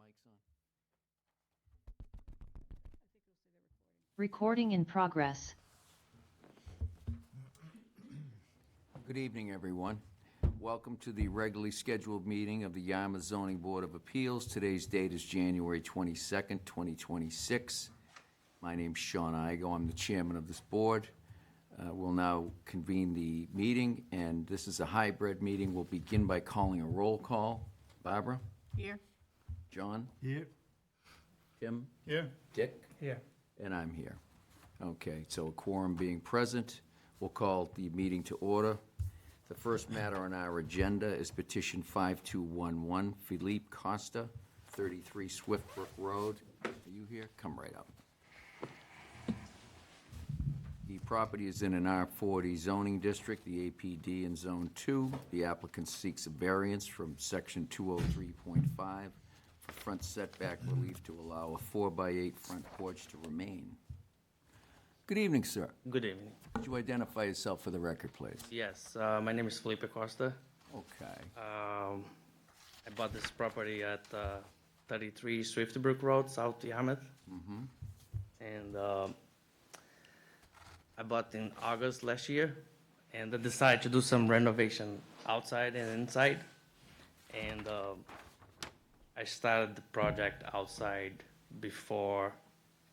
mics on? Recording in progress. Good evening, everyone. Welcome to the regularly scheduled meeting of the Yarmouth Zoning Board of Appeals. Today's date is January 22nd, 2026. My name's Sean Igo. I'm the chairman of this board. We'll now convene the meeting, and this is a hybrid meeting. We'll begin by calling a roll call. Barbara? Here. John? Here. Tim? Here. Dick? Here. And I'm here. Okay, so a quorum being present, we'll call the meeting to order. The first matter on our agenda is petition 5211, Philippe Costa, 33 Swiftbrook Road. Are you here? Come right up. The property is in an R40 zoning district, the APD in Zone 2. The applicant seeks a variance from Section 203.5 for front setback relief to allow a 4x8 front porch to remain. Good evening, sir. Good evening. Could you identify yourself for the record, please? Yes, my name is Felipe Costa. Okay. I bought this property at 33 Swiftbrook Road, South Yarmouth. And I bought in August last year, and I decided to do some renovation outside and inside. And I started the project outside before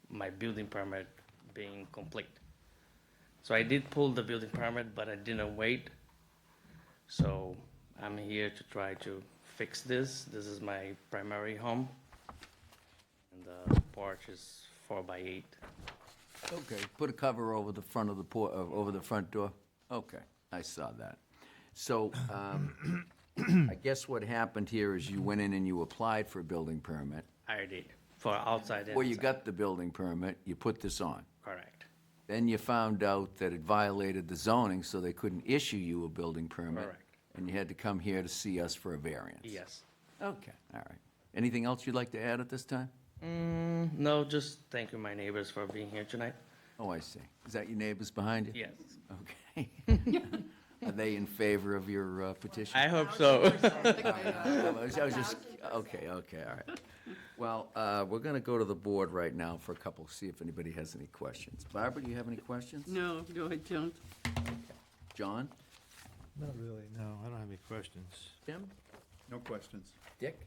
my building permit being complete. So I did pull the building permit, but I didn't wait. So I'm here to try to fix this. This is my primary home. And the porch is 4x8. Okay, put a cover over the front of the over the front door? Okay, I saw that. So, I guess what happened here is you went in and you applied for a building permit. I did, for outside and Well, you inside. got the building permit, you put this on. Correct. Then you found out that it violated the zoning, so they couldn't issue you a building permit. Correct. And you had to come here to see us for a variance. Yes. Okay, all right. Anything else you'd like to add at this time? No, just thank you, my neighbors, for being here tonight. Oh, I see. Is that your neighbors behind you? Yes. Okay. Are they in favor of your petition? I hope so. I was just, okay, all right. Well, we're going to go to the board right now for a couple, see if anybody has any questions. Barbara, do you have any questions? No, I don't. John? Not really, no, I don't have any questions. Tim? No questions. Dick?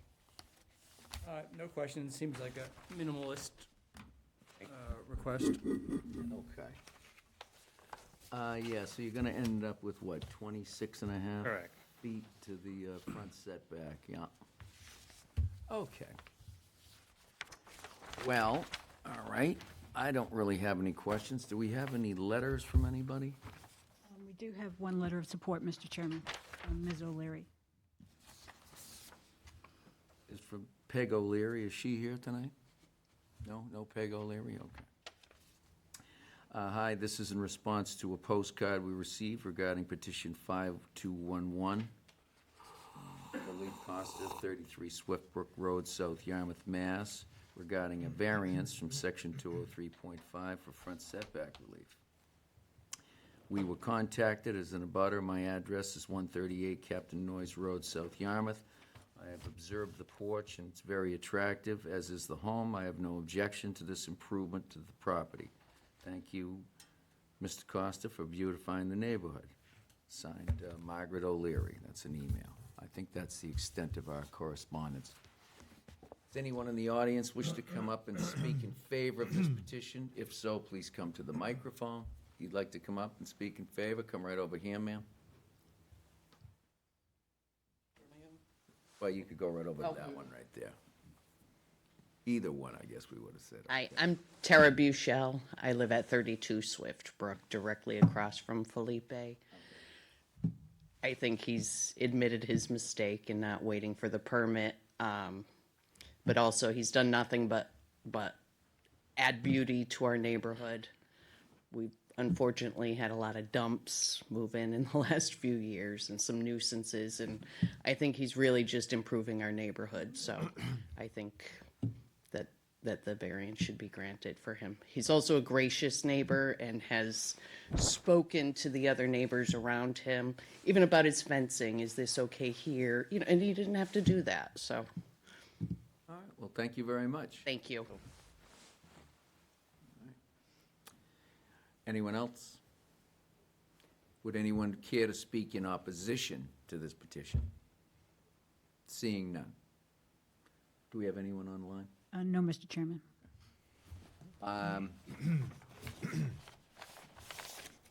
No questions. Seems like a minimalist request. Okay. Yeah, so you're going to end up with what, 26 and a half? Correct. Feet to the front setback, yeah. Okay. Well, all right. I don't really have any questions. Do we have any letters from anybody? We do have one letter of support, Mr. Chairman, from Ms. O'Leary. Is from Peg O'Leary. Is she here tonight? No Peg O'Leary? Okay. Hi, this is in response to a postcard we received regarding petition 5211. Philippe Costa, 33 Swiftbrook Road, South Yarmouth, Mass., regarding a variance from section 203.5 for front setback relief. We were contacted as an abutter. My address is 138 Captain Noyes Road, South Yarmouth. I have observed the porch, and it's very attractive, as is the home. I have no objection to this improvement to the property. Thank you, Mr. Costa, for beautifying the neighborhood. Signed, Margaret O'Leary. That's an email. I think that's the extent of our correspondence. Does anyone in the audience wish to come up and speak in favor of this petition? If so, please come to the microphone. If you'd like to come up and speak in favor, come right over here, ma'am. Well, you could go right over to that one right there. Either one, I guess we would have said. Hi, I'm Tara Buchel. I live at 32 Swiftbrook, directly across from Felipe. I think he's admitted his mistake in not waiting for the permit, but also he's done nothing but add beauty to our neighborhood. We've unfortunately had a lot of dumps move in the last few years and some nuisances, and I think he's really just improving our neighborhood. So I think that the variance should be granted for him. He's also a gracious neighbor and has spoken to the other neighbors around him, even about his fencing. Is this okay here? You know, and he didn't have to do that, so. All right, well, Well, thank you very much. Thank you. Anyone else? Would anyone care to speak in opposition to this petition? Seeing none. Do we have anyone online? No, Mr. Chairman.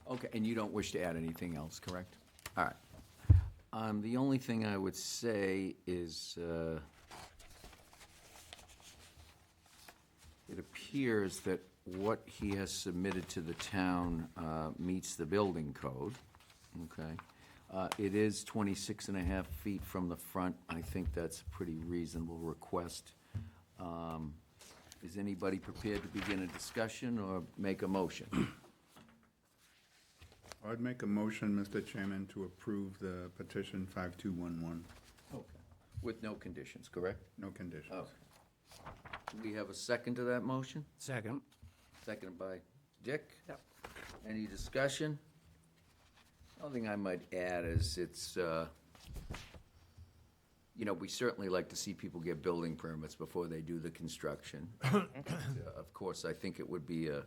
Okay, and you don't wish to add anything else, correct? All right. The only thing I would say is, it appears that what he has submitted to the town meets the building code, okay? It is 26 and a half feet from the front. I think that's a pretty reasonable request. Is anybody prepared to begin a discussion or make a motion? I'd make a motion, Mr. Chairman, to approve the petition 5211. Okay. With no conditions, correct? No conditions. Okay. Do we have a second to that motion? Second. Seconded by Dick? Yep. Any discussion? The only thing I might add is it's, we certainly like to see people get building permits before they do the construction. Of course, I think it would be a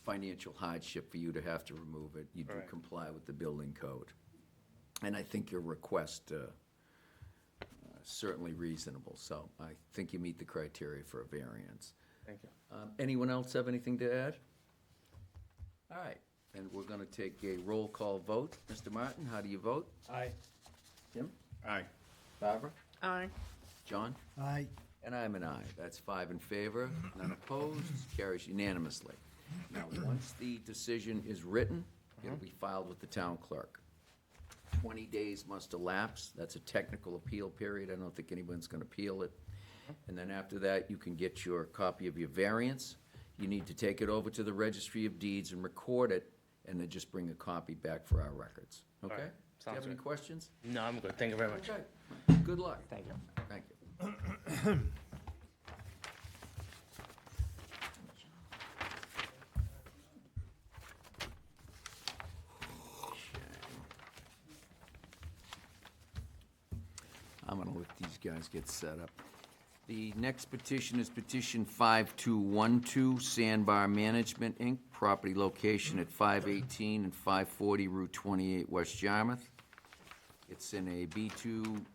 financial hardship for you to have to remove it. You do Right. comply with the building code. And I think your request certainly reasonable, so I think you meet the criteria for a variance. Thank you. Anyone else have anything to add? All right, and we're gonna take a roll call vote. Mr. Martin, how do you vote? Aye. Tim? Aye. Barbara? Aye. John? Aye. And I'm an aye. That's 5 in favor, none opposed, carries unanimously. Now, once the decision is written, it'll be filed with the town clerk. 20 days must elapse. That's a technical appeal period. I don't think anyone's gonna appeal it. And then after that, you can get your copy of your variance. You need to take it over to the Registry of Deeds and record it, and then just bring a copy back for our records. Okay? right. Do you Sounds have any good. questions? No, I'm good. Thank you very much. Okay. Good luck. Thank you. Thank you. I'm gonna let these guys get set up. The next petition is petition 5212, Sandbar Management, Inc., property location at 518 and 540 Route 28, West Yarmouth. It's in a B2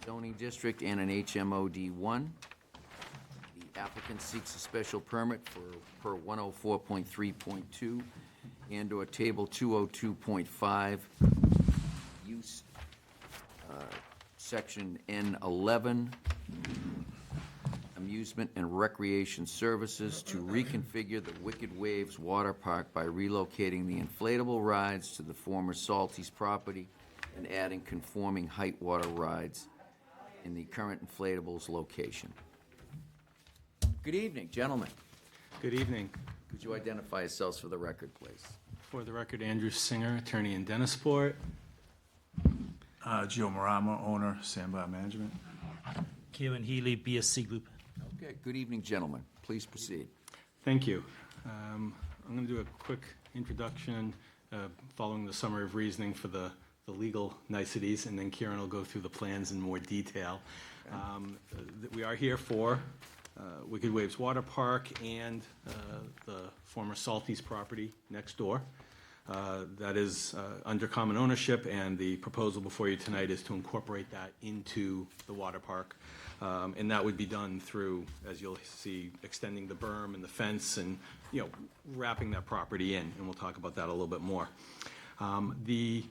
zoning district and an HMOD1. The applicant seeks a special permit per 104.3.2 and/or Table 202.5, use Section N11, amusement and recreation services, to reconfigure the Wicked Waves Water Park by relocating the inflatable rides to the former Salty's property and adding conforming height water rides in the current inflatables location. Good evening, gentlemen. Good evening. Could you identify yourselves for the record, please? For the record, Andrew Singer, attorney in Dennisport. Gio Marama, owner, Sandbar Management. Kieran Healy, BSC Group. Okay, good evening, gentlemen. Please proceed. Thank you. I'm going to do a quick introduction following the summary of reasoning for the legal niceties, and then Kieran will go through the plans in more detail. We are here for Wicked Waves Water Park and the former Salty's property next door. That is under common ownership, and the proposal before you tonight is to incorporate that into the water park. And that would be done through, as you'll see, extending the berm and the fence and, wrapping that property in, and we'll talk about that a little bit more. The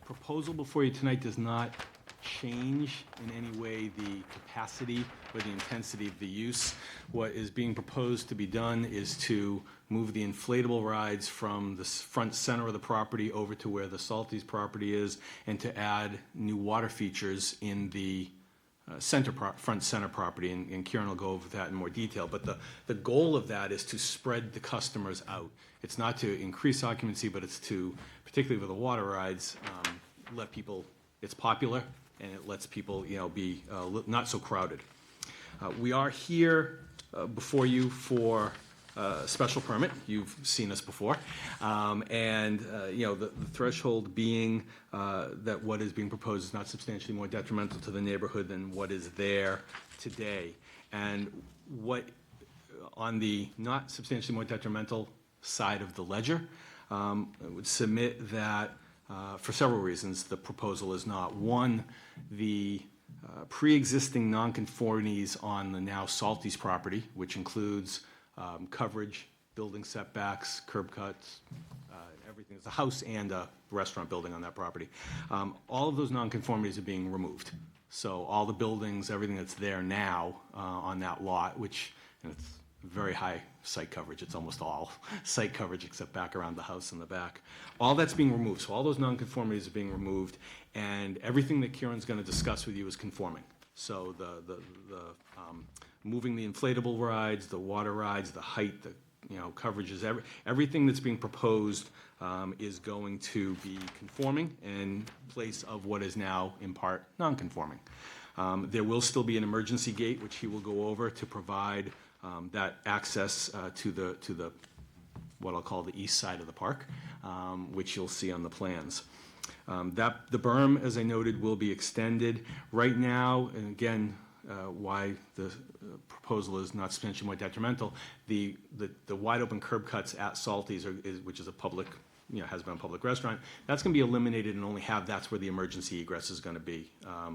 proposal before you tonight does not change in any way the capacity or the intensity of the use. What is being proposed to be done is to move the inflatable rides from the front center of the property over to where the Salty's property is, and to add new water features in the front center property, and Kieran will go over that in more detail. But the goal of that is to spread the customers out. It's not to increase occupancy, but it's to, particularly with the water rides, let people, it's popular, and it lets people, be not so crowded. We are here before you for a special permit. You've seen us before. The threshold being that what is being proposed is not substantially more detrimental to the neighborhood than what is there today. And what, on the not substantially more detrimental side of the ledger, I would submit that, for several reasons, the proposal is not. One, the pre-existing nonconformities on the now Salties property, which includes coverage, building setbacks, curb cuts, everything. It's a house and a restaurant building on that property. All of those nonconformities are being removed. So all the buildings, everything that's there now on that lot, which, and it's very high site coverage, it's almost all site coverage except back around the house in the back. All that's being removed, so all those nonconformities are being removed, and everything that Kieran's gonna discuss with you is conforming. So the moving the inflatable rides, the water rides, the height, the, coverages, everything that's being proposed is going to be conforming in place of what is now in part non-conforming. There will still be an emergency gate, which he will go over to provide that access to the what I'll call the east side of the park, which you'll see on the plans. The berm, as I noted, will be extended. Right now, and again, why the proposal is not substantially more detrimental, the wide open curb cuts at Salties, which is a public, has been a public restaurant, that's going to be eliminated and only have, that's where the emergency egress is going to be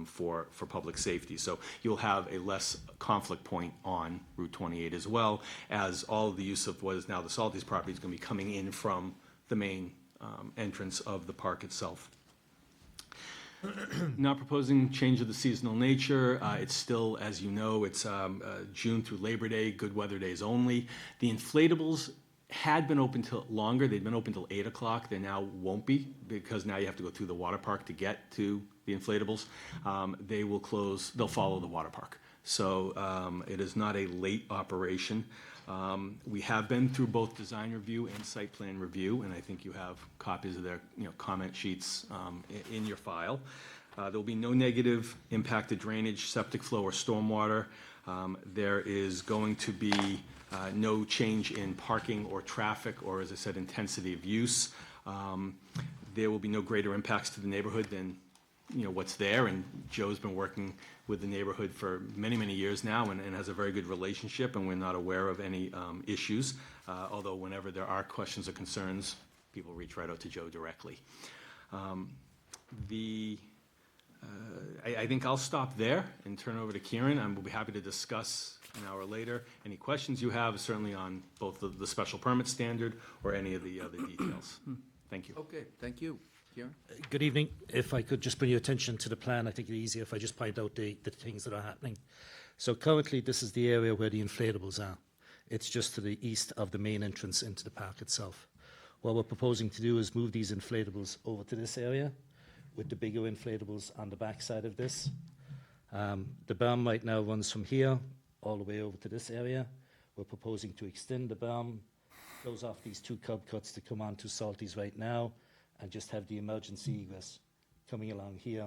for public safety. So you'll have a less conflict point on Route 28 as well, as all of the use of what is now the Salties property is going to be coming in from the main entrance of the park itself. Not proposing change of the seasonal nature. It's still, as you know, it's June through Labor Day, good weather days only. The inflatables had been open till longer. They'd been open till 8 o'clock. They now won't be, because now you have to go through the water park to get to the inflatables. They will close, they'll follow the water park. So it is not a late operation. We have been through both design review and site plan review, and I think you have copies of their comment sheets in your file. There will be no negative impact to drainage, septic flow, or stormwater. There is going to be no change in parking or traffic, or, as I said, intensity of use. There will be no greater impacts to the neighborhood than what's there, and Joe's been working with the neighborhood for many, many years now and has a very good relationship, and we're not aware of any issues, although whenever there are questions or concerns, people reach right out to Joe directly. I think I'll stop there and turn over to Kieran, and we'll be happy to discuss an hour later any questions you have, certainly on both the special permit standard or any of the other details. Thank you. Okay, thank you. Kieran? Good evening. If I could just bring your attention to the plan, I think it's easier if I just point out the things that are happening. So currently, this is the area where the inflatables are. It's just to the east of the main entrance into the park itself. What we're proposing to do is move these inflatables over to this area, with the bigger inflatables on the back side of this. The berm right now runs from here all the way over to this area. We're proposing to extend the berm, close off these two curb cuts to come onto Salties right now, and just have the emergency egress coming along here,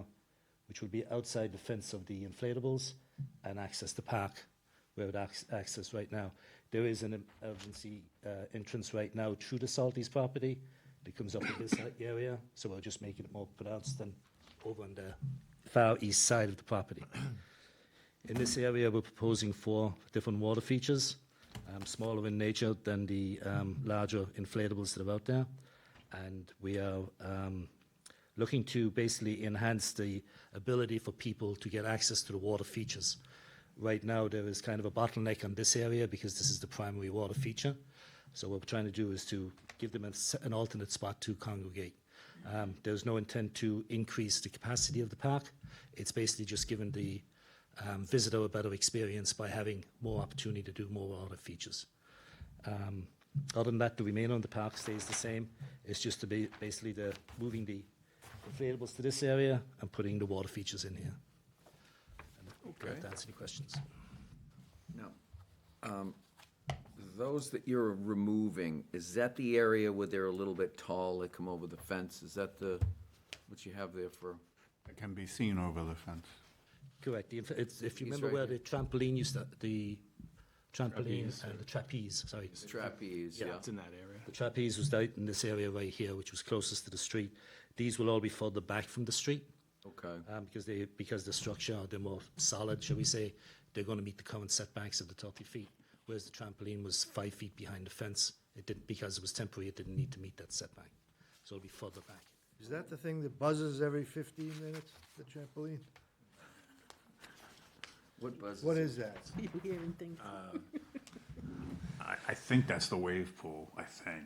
which will be outside the fence of the inflatables and access the park where it access right now. There is an emergency entrance right now through the Salties property that comes up in this area, so we're just making it more pronounced than over on the far east side of the property. In this area, we're proposing 4 different water features, smaller in nature than the larger inflatables that are out there. And we are looking to basically enhance the ability for people to get access to the water features. Right now, there is kind of a bottleneck on this area because this is the primary water feature. So what we're trying to do is to give them an alternate spot to congregate. There's no intent to increase the capacity of the park. It's basically just giving the visitor a better experience by having more opportunity to do more water features. Other than that, the remainder of the park stays the same. It's just to be basically moving the inflatables to this area and putting the water features in here. Okay. To answer any questions. Now, those that you're removing, is that the area where they're a little bit tall, they come over the fence? Is that what you have there for? It can be seen over the fence. Correct. If you He's remember right where here. the trampoline used to, the trampoline Trapeze. and the trapeze, sorry. Trapeze, yeah. It's in that area. The trapeze was out in this area right here, which was closest to the street. These will all be further back from the street Okay. because the structure, they're more solid, shall we say. they're going to meet the current setbacks of the 30 feet, whereas the trampoline was 5 feet behind the fence. It didn't, because it was temporary, it didn't need to meet that setback. So it'll be further back. Is that the thing that buzzes every 15 minutes, the trampoline? What buzzes? What is that? You hearing things? I think that's the wave pool, I think.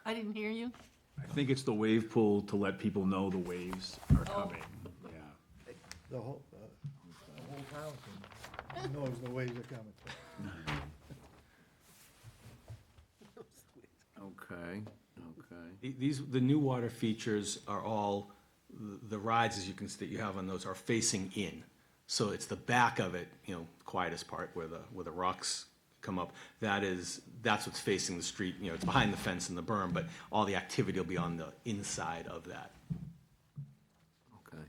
I didn't hear you. I think it's the wave pool to let people know the waves are coming, yeah. The whole town knows the waves are coming. Okay, okay. The new water features are all, the rides, as you can see, that you have on those are facing in. So it's the back of it, you know, quietest part where the rocks come up. That's what's facing the street, you know, it's behind the fence and the berm, but all the activity will be on the inside of that. Okay.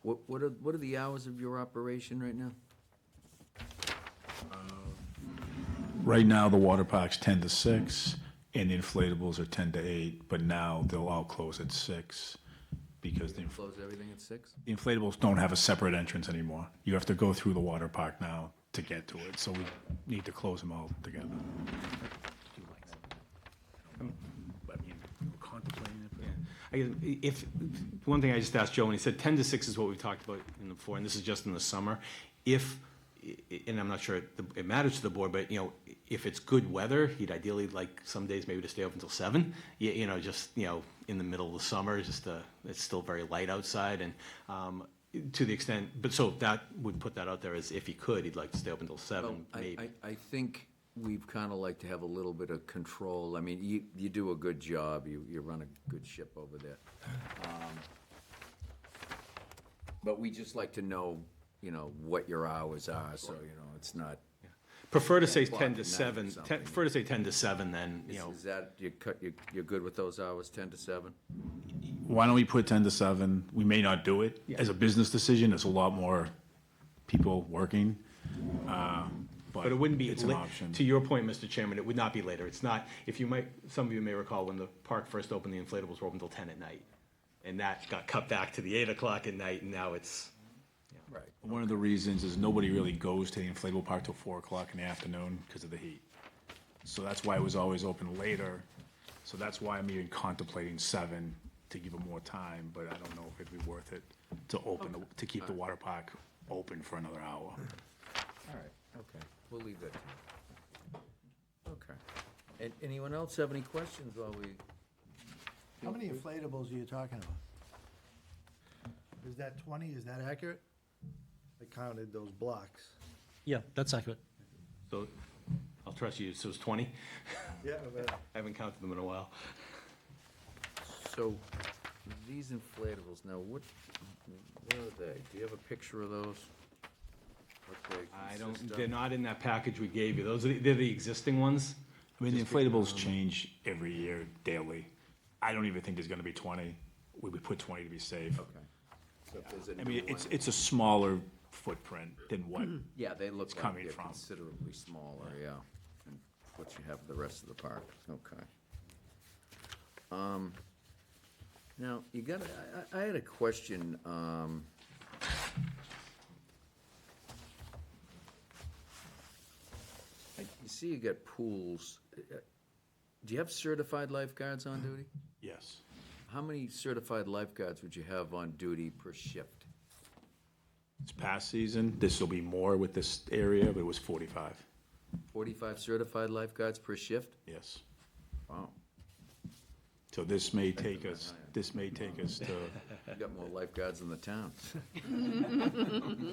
What are the hours of your operation right now? Right now, the water park's 10 to 6, and the inflatables are 10 to 8, but now they'll all close at 6, because the Close everything at 6? inflatables don't have a separate entrance anymore. You have to go through the water park now to get to it, so we need to close them all together. I mean, we're contemplating it, If, one thing I just asked Joe, when he said 10 to 6 is what we talked about before, and this is just in the summer. And I'm not sure it matters to the board, but, you know, if it's good weather, he'd ideally like some days maybe to stay open until 7. You know, just, you know, in the middle of the summer, just, it's still very light outside, and, to the extent, but so that would put that out there as if he could, he'd like to stay open until 7, maybe. I think we've kind of like to have a little bit of control. I mean, you do a good job, you run a good ship over there. But we just like to know, you know, what your hours are, so, you know, it's not, Prefer to say 10 10 to o'clock at night or 7, something. prefer to say 10 to 7 then, you know. is that, you're good with those hours, 10 to 7? Why don't we put 10 to 7? We may not do it. As a business decision, there's a lot more people working, But it wouldn't be, it's an option. to your point, Mr. Chairman, it would not be later. It's not, if you might, some of you may recall when the park first opened, the inflatables were open until 10 at night. And that got cut back to the 8 o'clock at night, and now it's, Right. One of the reasons is nobody really goes to the inflatable park till 4 o'clock in the afternoon because of the heat. So that's why it was always open later. So that's why I'm even contemplating 7 to give them more time, but I don't know if it'd be worth it to open, to keep the water park open for another hour. All right, okay, we'll leave that to you. Okay. And anyone else have any questions while we? How many inflatables are you talking about? Is that 20? Is that accurate? I counted those blocks. Yeah, that's accurate. so, I'll trust you, so it's 20? Yeah, but I haven't counted them in a while. So, these inflatables, now what are they? Do you have a picture of those? What they I consist don't, of? they're not in that package we gave you. They're the existing ones. I mean, the inflatables change every year daily. I don't even think there's gonna be 20. We would put 20 to be safe. Okay. So if there's a I mean, new it's, one- it's a smaller footprint than what, Yeah, they look like coming they're from. considerably smaller, yeah, than what you have the rest of the park, okay. Now, you got, I had a question, you see you got pools, do you have certified lifeguards on duty? yes. How many certified lifeguards would you have on duty per shift? It's past season. This will be more with this area, but it was 45. 45 certified lifeguards per shift? Yes. Wow, So this may take us to, you got more lifeguards than the town.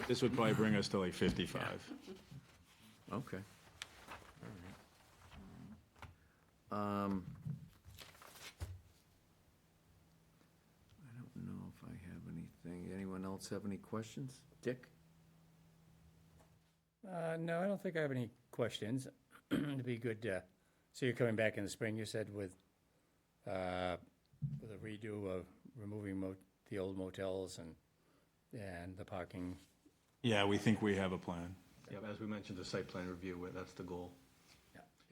this would probably bring us to like 55. Okay. All right. I don't know if I have anything. Anyone else have any questions? Dick? No, I don't think I have any questions. It'd be good, so you're coming back in the spring, you said, with a redo of removing the old motels and the parking. Yeah, we think we have a plan. Yeah, as we mentioned, the site plan review, that's the goal.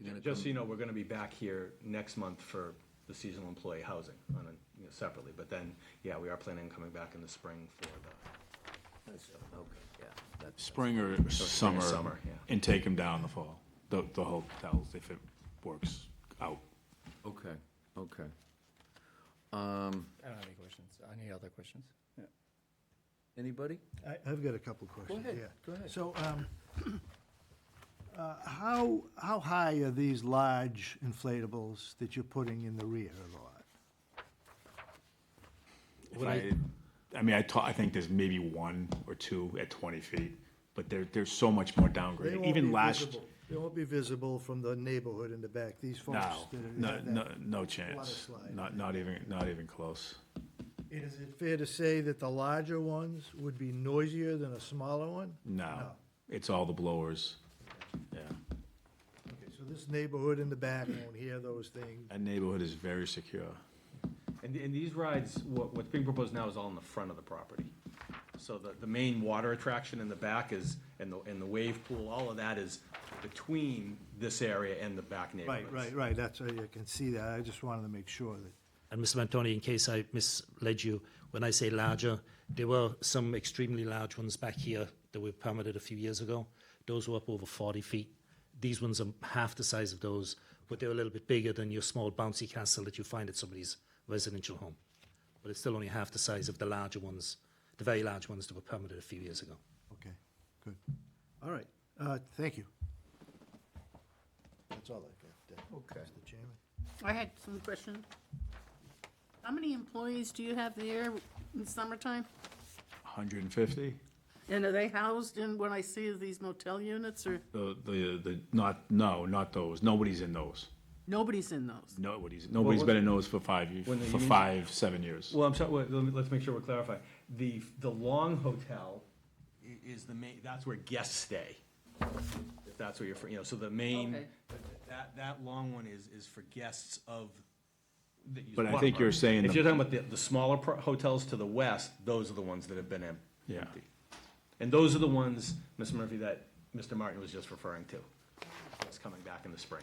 You're gonna Just so come- you know, we're gonna be back here next month for the seasonal employee housing on a, separately, but then, yeah, we are planning on coming back in the spring for Okay, yeah. That's, Spring or summer. summer, yeah. And take them down the fall, the hotels, if it works out. okay, okay. I don't have any questions. Any other questions? Yeah. Anybody? I've got a couple questions, ahead, yeah. go ahead. So, how high are these large inflatables that you're putting in the rear of the lot? I think there's maybe one or two at 20 feet, but there's so much more They downgrade. won't Even be last, visible. They won't be visible from the neighborhood in the back, these folks. no, that are- no chance. slide. Not even close. Is it fair to say that the larger ones would be noisier than a smaller one? No, it's all the blowers. Yeah, Okay, so this neighborhood in the back won't hear those things. that neighborhood is very secure. And these rides, what's being proposed now is all in the front of the property. So the main water attraction in the back is, and the wave pool, all of that is between this area and the back neighborhoods. Right, that's, I can see that, I just wanted to make sure that. And Mr. Antoni, in case I misled you, when I say larger, there were some extremely large ones back here that were permitted a few years ago. Those were up over 40 feet. These ones are half the size of those, but they're a little bit bigger than your small bouncy castle that you find at somebody's residential home. But it's still only half the size of the larger ones, the very large ones that were permitted a few years ago. Okay, good. All right, thank you. That's all I got, Okay. Mr. Chairman. I had some questions. How many employees do you have there in summertime? 150? And are they housed in what I see as these motel units, or Not those. Nobody's in those. nobody's in those? Nobody's what's- been in those for 5 years, When the for union- 5-7 years. Well, I'm sorry, let's make sure we're clarifying. The Long Hotel is the main, that's where guests stay. If that's what you're, so the main, Okay. that long one is for guests of. that use But I water think you're parks. saying If the- you're talking about the smaller hotels to the west, those are the ones that have been empty. Yeah. And those are the ones, Mr. Murphy, that Mr. Martin was just referring to. That's coming back in the spring.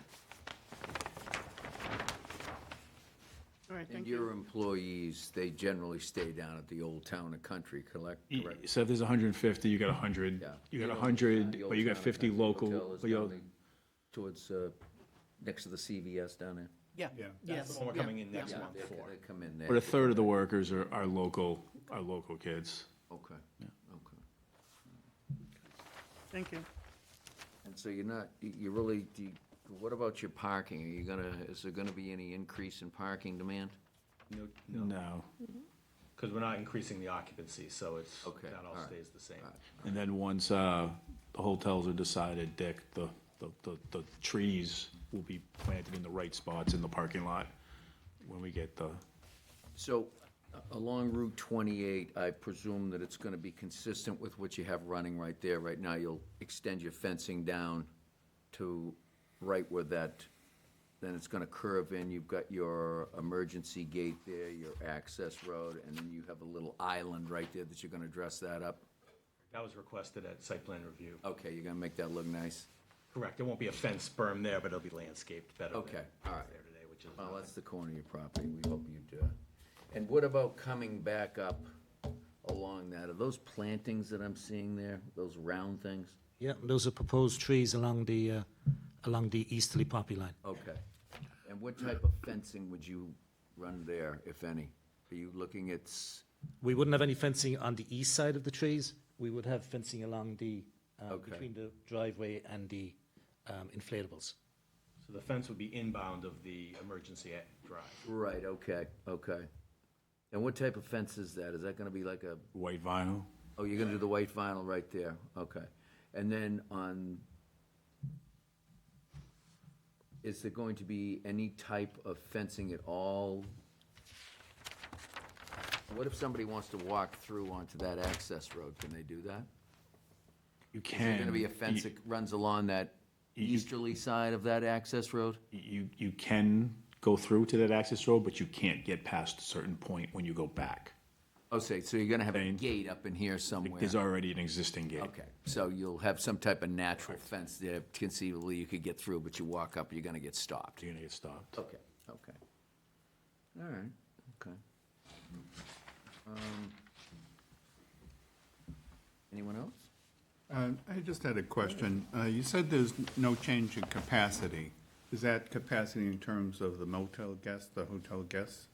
All right, And thank your you. employees, they generally stay down at the Old Town and Country, correct? So if there's 150, you got 100. Yeah. You got The 100, Old but you got Town and 50 Country local. Hotel is but you'll- down towards, next to the CVS down there. Yeah, Yeah. yes. That's the one we're yeah, coming in next yeah. month for. They come in there. But a third of the workers are local kids. Okay, okay. Thank you. And so you're not, you really, what about your parking? Is there gonna be any increase in parking demand? No. Because we're not increasing the occupancy, so it's, Okay, that all all right. stays the same. And then once the hotels are decided, Dick, the trees will be planted in the right spots in the parking lot when we get the, So, along Route 28, I presume that it's gonna be consistent with what you have running right there. Right now, you'll extend your fencing down to right where that, then it's gonna curve in. You've got your emergency gate there, your access road, and then you have a little island right there that you're gonna dress that up. That was requested at site plan review. Okay, you're gonna make that look nice? Correct, there won't be a fence berm there, but it'll be landscaped better. Okay, than all right. there today, which is Well, nothing. that's the corner of your property, we hope you'd, and what about coming back up along that? Are those plantings that I'm seeing there, those round things? Yeah, those are proposed trees along the easterly property line. Okay. And what type of fencing would you run there, if any? Are you looking at, We wouldn't have any fencing on the east side of the trees. We would have fencing along the, Okay. between the driveway and the inflatables. So the fence would be inbound of the emergency drive. right, okay, okay. And what type of fence is that? Is that gonna be like a, white vinyl. oh, you're gonna do the white vinyl right there, okay. And then is there going to be any type of fencing at all? What if somebody wants to walk through onto that access road? Can they do that? You Is can. there gonna be a fence that runs along that easterly side of that access road? You can go through to that access road, but you can't get past a certain point when you go back. Oh, so you're gonna have a Saying- gate up in here somewhere? There's already an existing gate. Okay, so you'll have some type of natural fence there, conceivably you could get through, but you walk up, you're gonna get stopped. You're gonna get stopped. Okay, okay. All right, okay. I just had a question. You said there's no change in capacity. Is that capacity in terms of the motel guests, the hotel guests?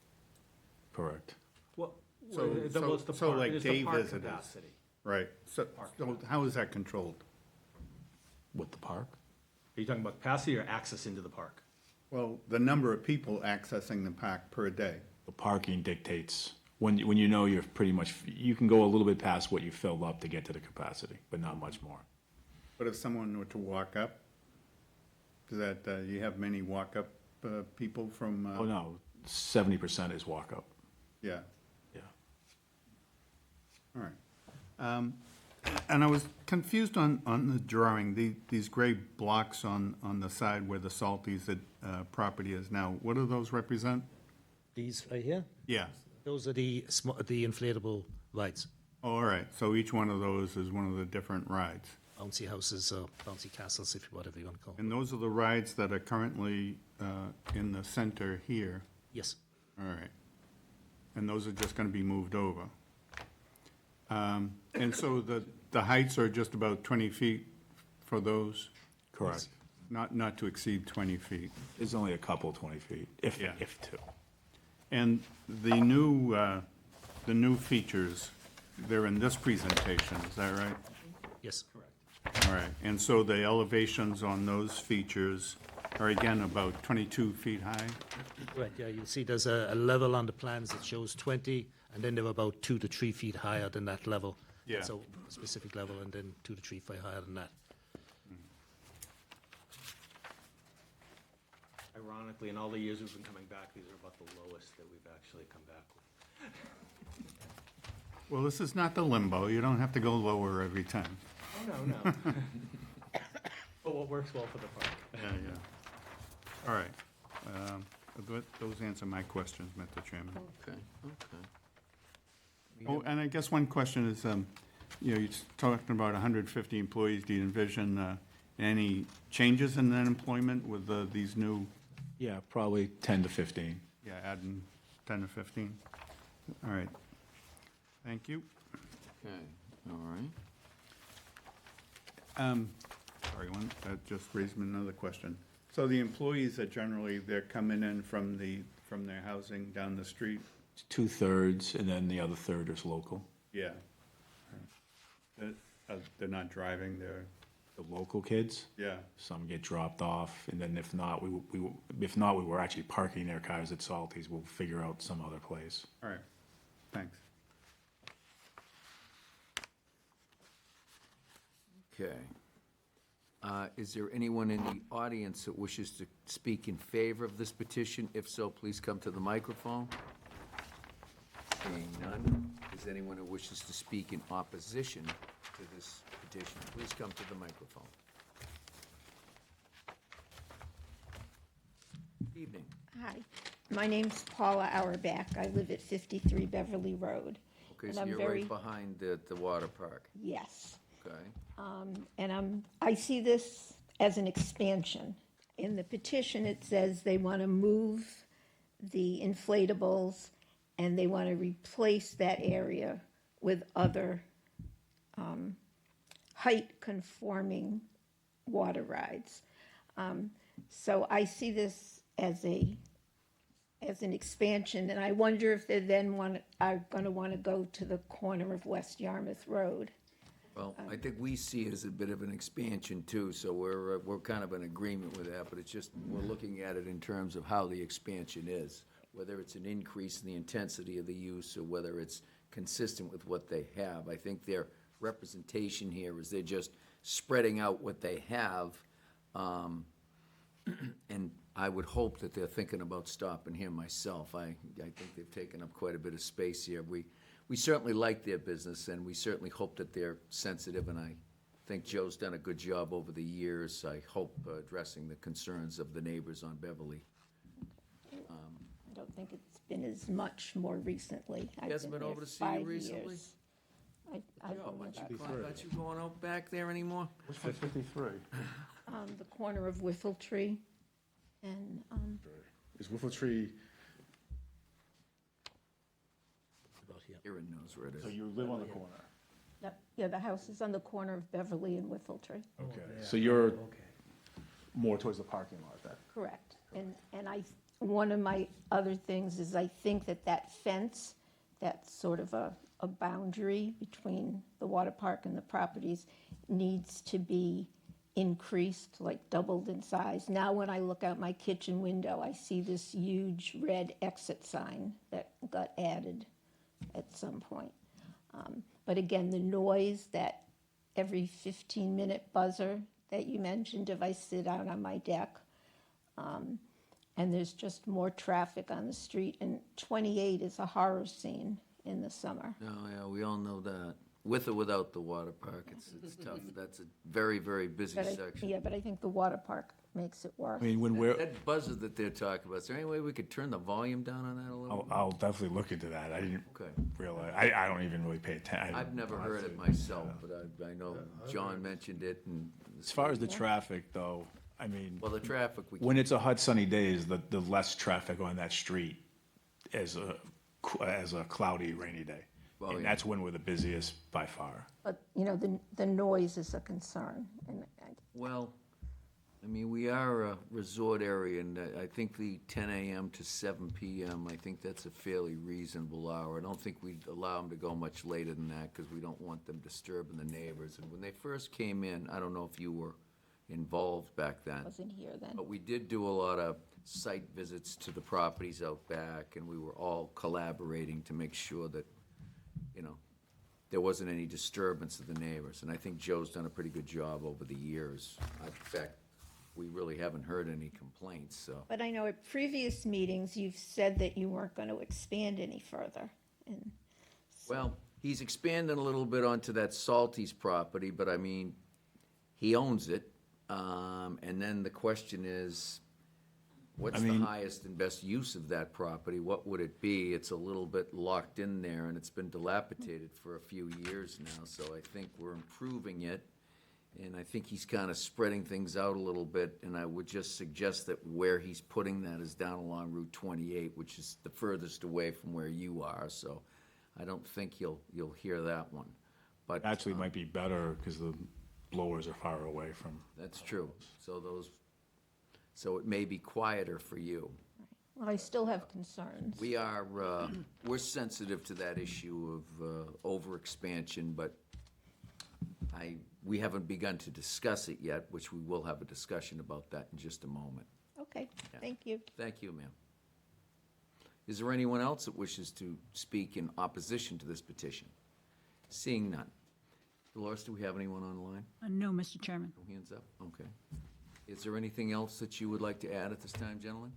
Correct. Well, So- it's the so park, like it's day the park visitors. capacity. Right. So how is that controlled? With the park? Are you talking about capacity or access into the park? Well, the number of people accessing the park per day. The parking dictates, when you know you're pretty much, you can go a little bit past what you filled up to get to the capacity, but not much more. But if someone were to walk up, does that, you have many walk-up people from? Oh, no, 70% is walk-up. Yeah, Yeah. all right. And I was confused on the drawing, these gray blocks on the side where the Salties property is now. What do those represent? These right here, Yeah. those are the inflatable rides, Oh, all right, so each one of those is one of the different rides. bouncy houses or bouncy castles, if whatever you want to call them. And those are the rides that are currently in the center here? Yes, All right. And those are just going to be moved over? And so the heights are just about 20 feet for those? Correct. Not to exceed 20 feet? There's only a couple 20 feet, if Yeah. two. And the new features, they're in this presentation, is that right? yes. All right, and so the elevations on those features are again about 22 feet high? Right, yeah, you'll see there's a level on the plans that shows 20, and then they're about 2 to 3 feet higher than that level. Yeah. So a specific level, and then 2 to 3 feet higher than that. Ironically, in all the years we've been coming back, these are about the lowest that we've actually come back with. Well, this is not the limbo, you don't have to go lower every time. Oh, no. But what works well for the park? Yeah. All right. Those answer my questions, Mr. Chairman. Okay, okay. Oh, and I guess one question is, you're talking about 150 employees. Do you envision any changes in that employment with these new, Yeah, probably 10 to 15. adding 10 or 15? All right. Thank you. Okay, all right. Sorry, that just raised me another question. So the employees are generally, they're coming in from their housing down the street? 2/3, and then the other third is local. Yeah. They're not driving, they're, The local kids, yeah. some get dropped off, and then if not, we were actually parking their cars at Salties. We'll figure out some other place. All right, thanks. Okay. Is there anyone in the audience that wishes to speak in favor of this petition? If so, please come to the microphone. Seeing none. Is anyone who wishes to speak in opposition to this petition? Please come to the microphone. Evening. Hi, my name's Paula Auerbach. I live at 53 Beverly Road. Okay, And so I'm you're very- right behind the water park, Yes, okay? and I see this as an expansion. In the petition, it says they want to move the inflatables and they want to replace that area with other height-conforming water rides. So I see this as an expansion, and I wonder if they then are going to want to go to the corner of West Yarmouth Road. Well, I think we see it as a bit of an expansion too, so we're kind of in agreement with that, but it's just, we're looking at it in terms of how the expansion is, whether it's an increase in the intensity of the use or whether it's consistent with what they have. I think their representation here is they're just spreading out what they have, and I would hope that they're thinking about stopping here myself. I think they've taken up quite a bit of space here. We certainly like their business, and we certainly hope that they're sensitive, and I think Joe's done a good job over the years, I hope, addressing the concerns of the neighbors on Beverly. I don't think it's been as much more recently. I've hasn't been there over to see you 5 recently? years. I've Joe, been aren't about you going out back there anymore? What's 53? the corner of Whiffletree and, Is Whiffletree, About here. Erin knows where it so is. you live on the corner? Yeah, the house is on the corner of Beverly and Whiffletree. Okay, so you're more towards the parking lot then? Correct. And one of my other things is I think that fence, that's sort of a boundary between the water park and the properties, needs to be increased, like doubled in size. Now, when I look out my kitchen window, I see this huge red exit sign that got added at some point. But again, the noise, that every 15-minute buzzer that you mentioned, if I sit out on my deck, and there's just more traffic on the street, and 28 is a horror scene in the summer. No, yeah, we all know that. With or without the water park, it's tough. That's a very, very busy But section. yeah, but I think the water park makes it worse. I mean, when we're, That buzzer that they're talking about, is there any way we could turn the volume down on that a little? I'll definitely look into that. I didn't Okay. realize, I don't even really pay attention. I've never heard it myself, but I know John mentioned it, and, As far as the traffic though, I mean, well, the traffic, we when it's a hot sunny days, the less traffic on that street as a cloudy rainy day. Oh, And yeah. that's when we're the busiest by far. But, the noise is a concern, and Well, I mean, we are a resort area, and I think the 10 a.m. to 7 p.m., I think that's a fairly reasonable hour. I don't think we'd allow them to go much later than that, because we don't want them disturbing the neighbors. And when they first came in, I don't know if you were involved back then, wasn't here then. but we did do a lot of site visits to the properties out back, and we were all collaborating to make sure that, there wasn't any disturbance of the neighbors. And I think Joe's done a pretty good job over the years. In fact, we really haven't heard any complaints, so. But I know at previous meetings, you've said that you weren't going to expand any further. And Well, he's expanding a little bit onto that Salty's property, but I mean, he owns it. And then the question is, what's the highest and best use of that property? What would it be? It's a little bit locked in there, and it's been dilapidated for a few years now, so I think we're improving it. And I think he's kind of spreading things out a little bit, and I would just suggest that where he's putting that is down along Route 28, which is the furthest away from where you are, so I don't think you'll hear that one. But Actually, it might be better because the blowers are far away from. that's true. So it may be quieter for you. well, I still have concerns. We are, we're sensitive to that issue of overexpansion, but we haven't begun to discuss it yet, which we will have a discussion about that in just a moment. Okay, thank you. Thank you, ma'am. Is there anyone else that wishes to speak in opposition to this petition? Seeing none. Dolores, do we have anyone online? No, Mr. Chairman. No hands up? Okay. Is there anything else that you would like to add at this time, gentlemen?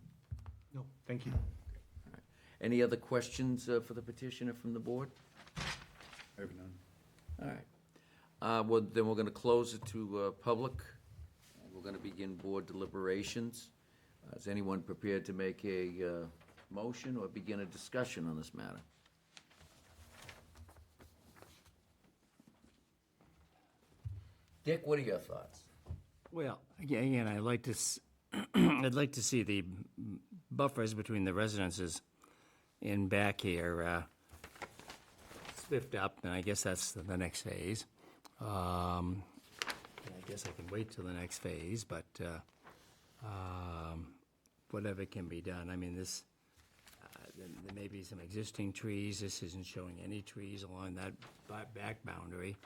No, thank you. All right. Any other questions for the petitioner from the board? I have none. All right. Well, then we're going to close it to public. We're going to begin board deliberations. Is anyone prepared to make a motion or begin a discussion on this matter? Dick, what are your thoughts? Well, again, I'd like to, I'd like to see the buffers between the residences in back here spiffed up, and I guess that's the next phase. And I guess I can wait till the next phase, but whatever can be done. I mean, this, there may be some existing trees. This isn't showing any trees along that back boundary.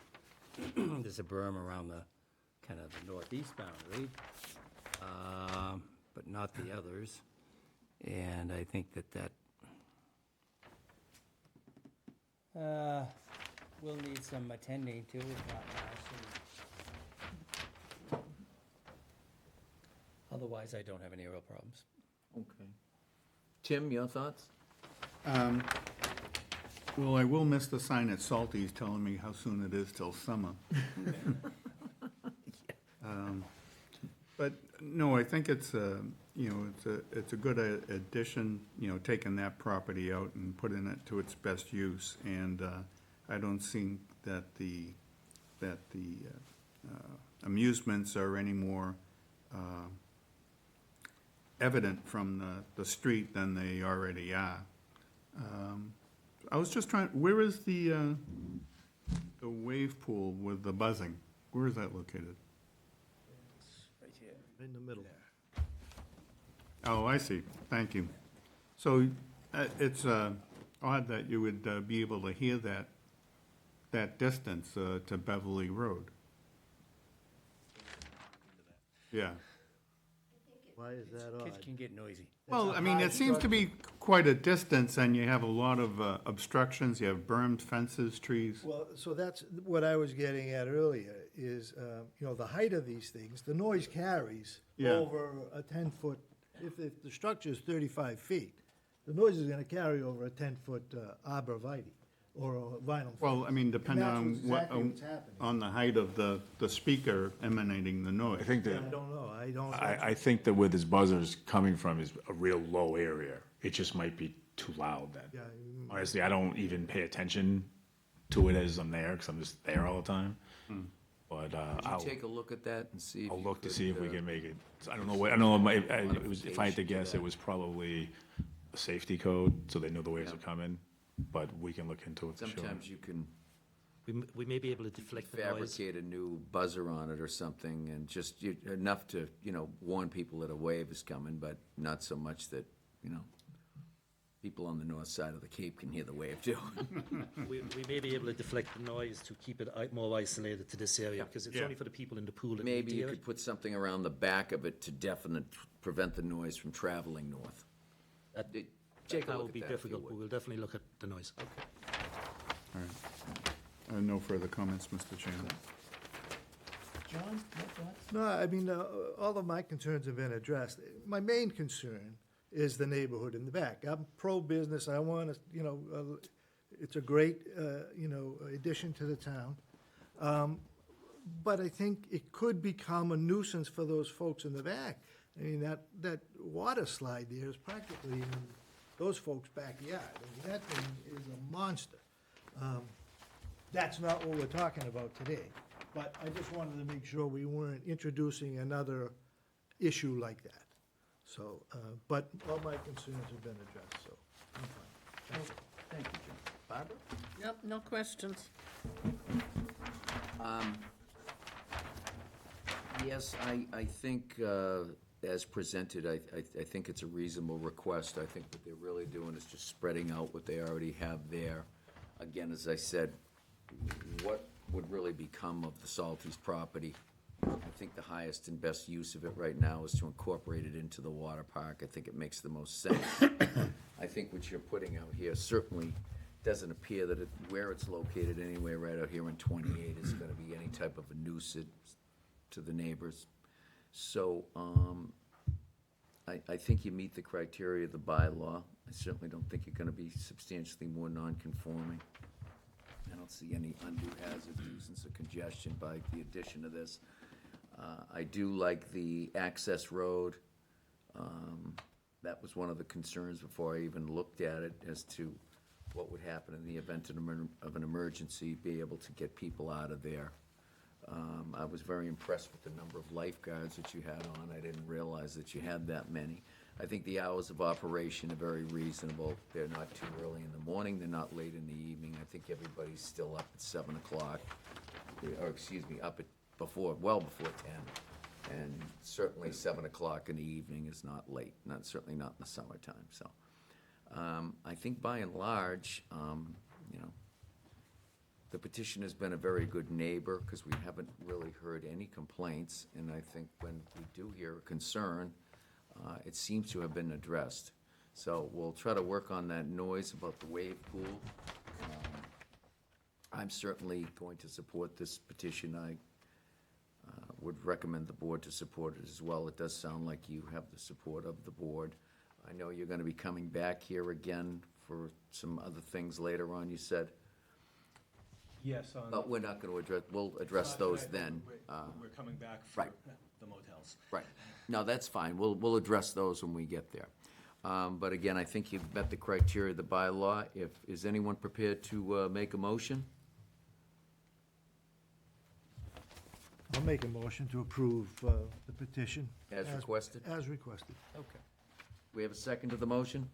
There's a berm around the, kind of the northeast boundary, but not the others. And I think that will need some attending to, if not now, soon. Otherwise, I don't have any real problems. Okay. Tim, your thoughts? Well, I will miss the sign at Salty's telling me how soon it is till summer. But, no, I think it's a good addition, taking that property out and putting it to its best use. And I don't think that the amusements are any more evident from the street than they already are. I was just trying, where is the the wave pool with the buzzing, where is that located? In the middle. Oh, I see, thank you. So it's odd that you would be able to hear that distance to Beverly Road. Yeah. Why is that Kids odd? can get noisy. Well, a I mean, high it seems to structure. be quite a distance, and you have a lot of obstructions, you have berms, fences, trees. Well, so that's what I was getting at earlier, is, you know, the height of these things, the noise carries Yeah. over a 10-foot, if the structure is 35 feet, the noise is gonna carry over a 10-foot arborvitae, or a vinyl. Well, I mean, depending that's on exactly what's happening. on the height of the speaker emanating the noise. I think I that, don't know, I don't. I think that where this buzzer's coming from is a real low area. It just might be too loud then. Yeah, Honestly, I don't even pay attention to it as I'm there, because I'm just there all the time. But Could I'll, you take a look at that and see if I'll you look to could, see if we uh, can make it. I don't know what, I don't know, it was, if I had to Modification to guess, that. it was probably a safety code, so they know the waves Yeah. are coming. But we can look into it for sure. Sometimes you can We may be able to deflect the noise. fabricate a new buzzer on it or something, and just enough to, warn people that a wave is coming, but not so much that, people on the north side of the Cape can hear the wave too. We may be able to deflect the noise to keep it more isolated to this area, because it's Yeah. only for the people in the pool that need Maybe to you hear could it. put something around the back of it to prevent the noise from traveling north. That Take a that look would at be that if you difficult, would. but we'll definitely look at the noise. All right. No further comments, Mr. Chairman. John, no, I mean, all of my concerns have been addressed. My main concern is the neighborhood in the back. I'm pro-business, I want to, it's a great, addition to the town. But I think it could become a nuisance for those folks in the back. I mean, that water slide there is practically in those folks' backyard. I mean, that thing is a monster. That's not what we're talking about today. But I just wanted to make sure we weren't introducing another issue like that. So, but all my concerns have been addressed, so I'm fine. Thank you, Jim. Barbara? Yep, no questions. Yes, I think, as presented, I think it's a reasonable request. I think what they're really doing is just spreading out what they already have there. Again, as I said, what would really become of the Salties property? I think the highest and best use of it right now is to incorporate it into the water park. I think it makes the most sense. I think what you're putting out here certainly doesn't appear that where it's located anyway, right out here in 28, is gonna be any type of a nuisance to the neighbors. So, I think you meet the criteria of the bylaw. I certainly don't think you're gonna be substantially more non-conforming. I don't see any undue hazard, nuisance, or congestion by the addition of this. I do like the access road. That was one of the concerns before I even looked at it, as to what would happen in the event of an emergency, be able to get people out of there. I was very impressed with the number of lifeguards that you had on. I didn't realize that you had that many. I think the hours of operation are very reasonable. They're not too early in the morning, they're not late in the evening. I think everybody's still up at 7 o'clock, or excuse me, up at well before 10. And certainly 7 o'clock in the evening is not late, certainly not in the summertime, so. I think by and large, the petitioner's been a very good neighbor, because we haven't really heard any complaints, and I think when we do hear a concern, it seems to have been addressed. So we'll try to work on that noise about the wave pool. I'm certainly going to support this petition. I would recommend the board to support it as well. It does sound like you have the support of the board. I know you're gonna be coming back here again for some other things later on, you said, Yes, but we're not gonna we'll address those then. We're coming back for right. the motels. Right. No, that's fine. We'll address those when we get there. But again, I think you've met the criteria of the bylaw. Is anyone prepared to make a motion? I'll make a motion to approve the petition. As requested? As requested. Okay. We have a second to the motion?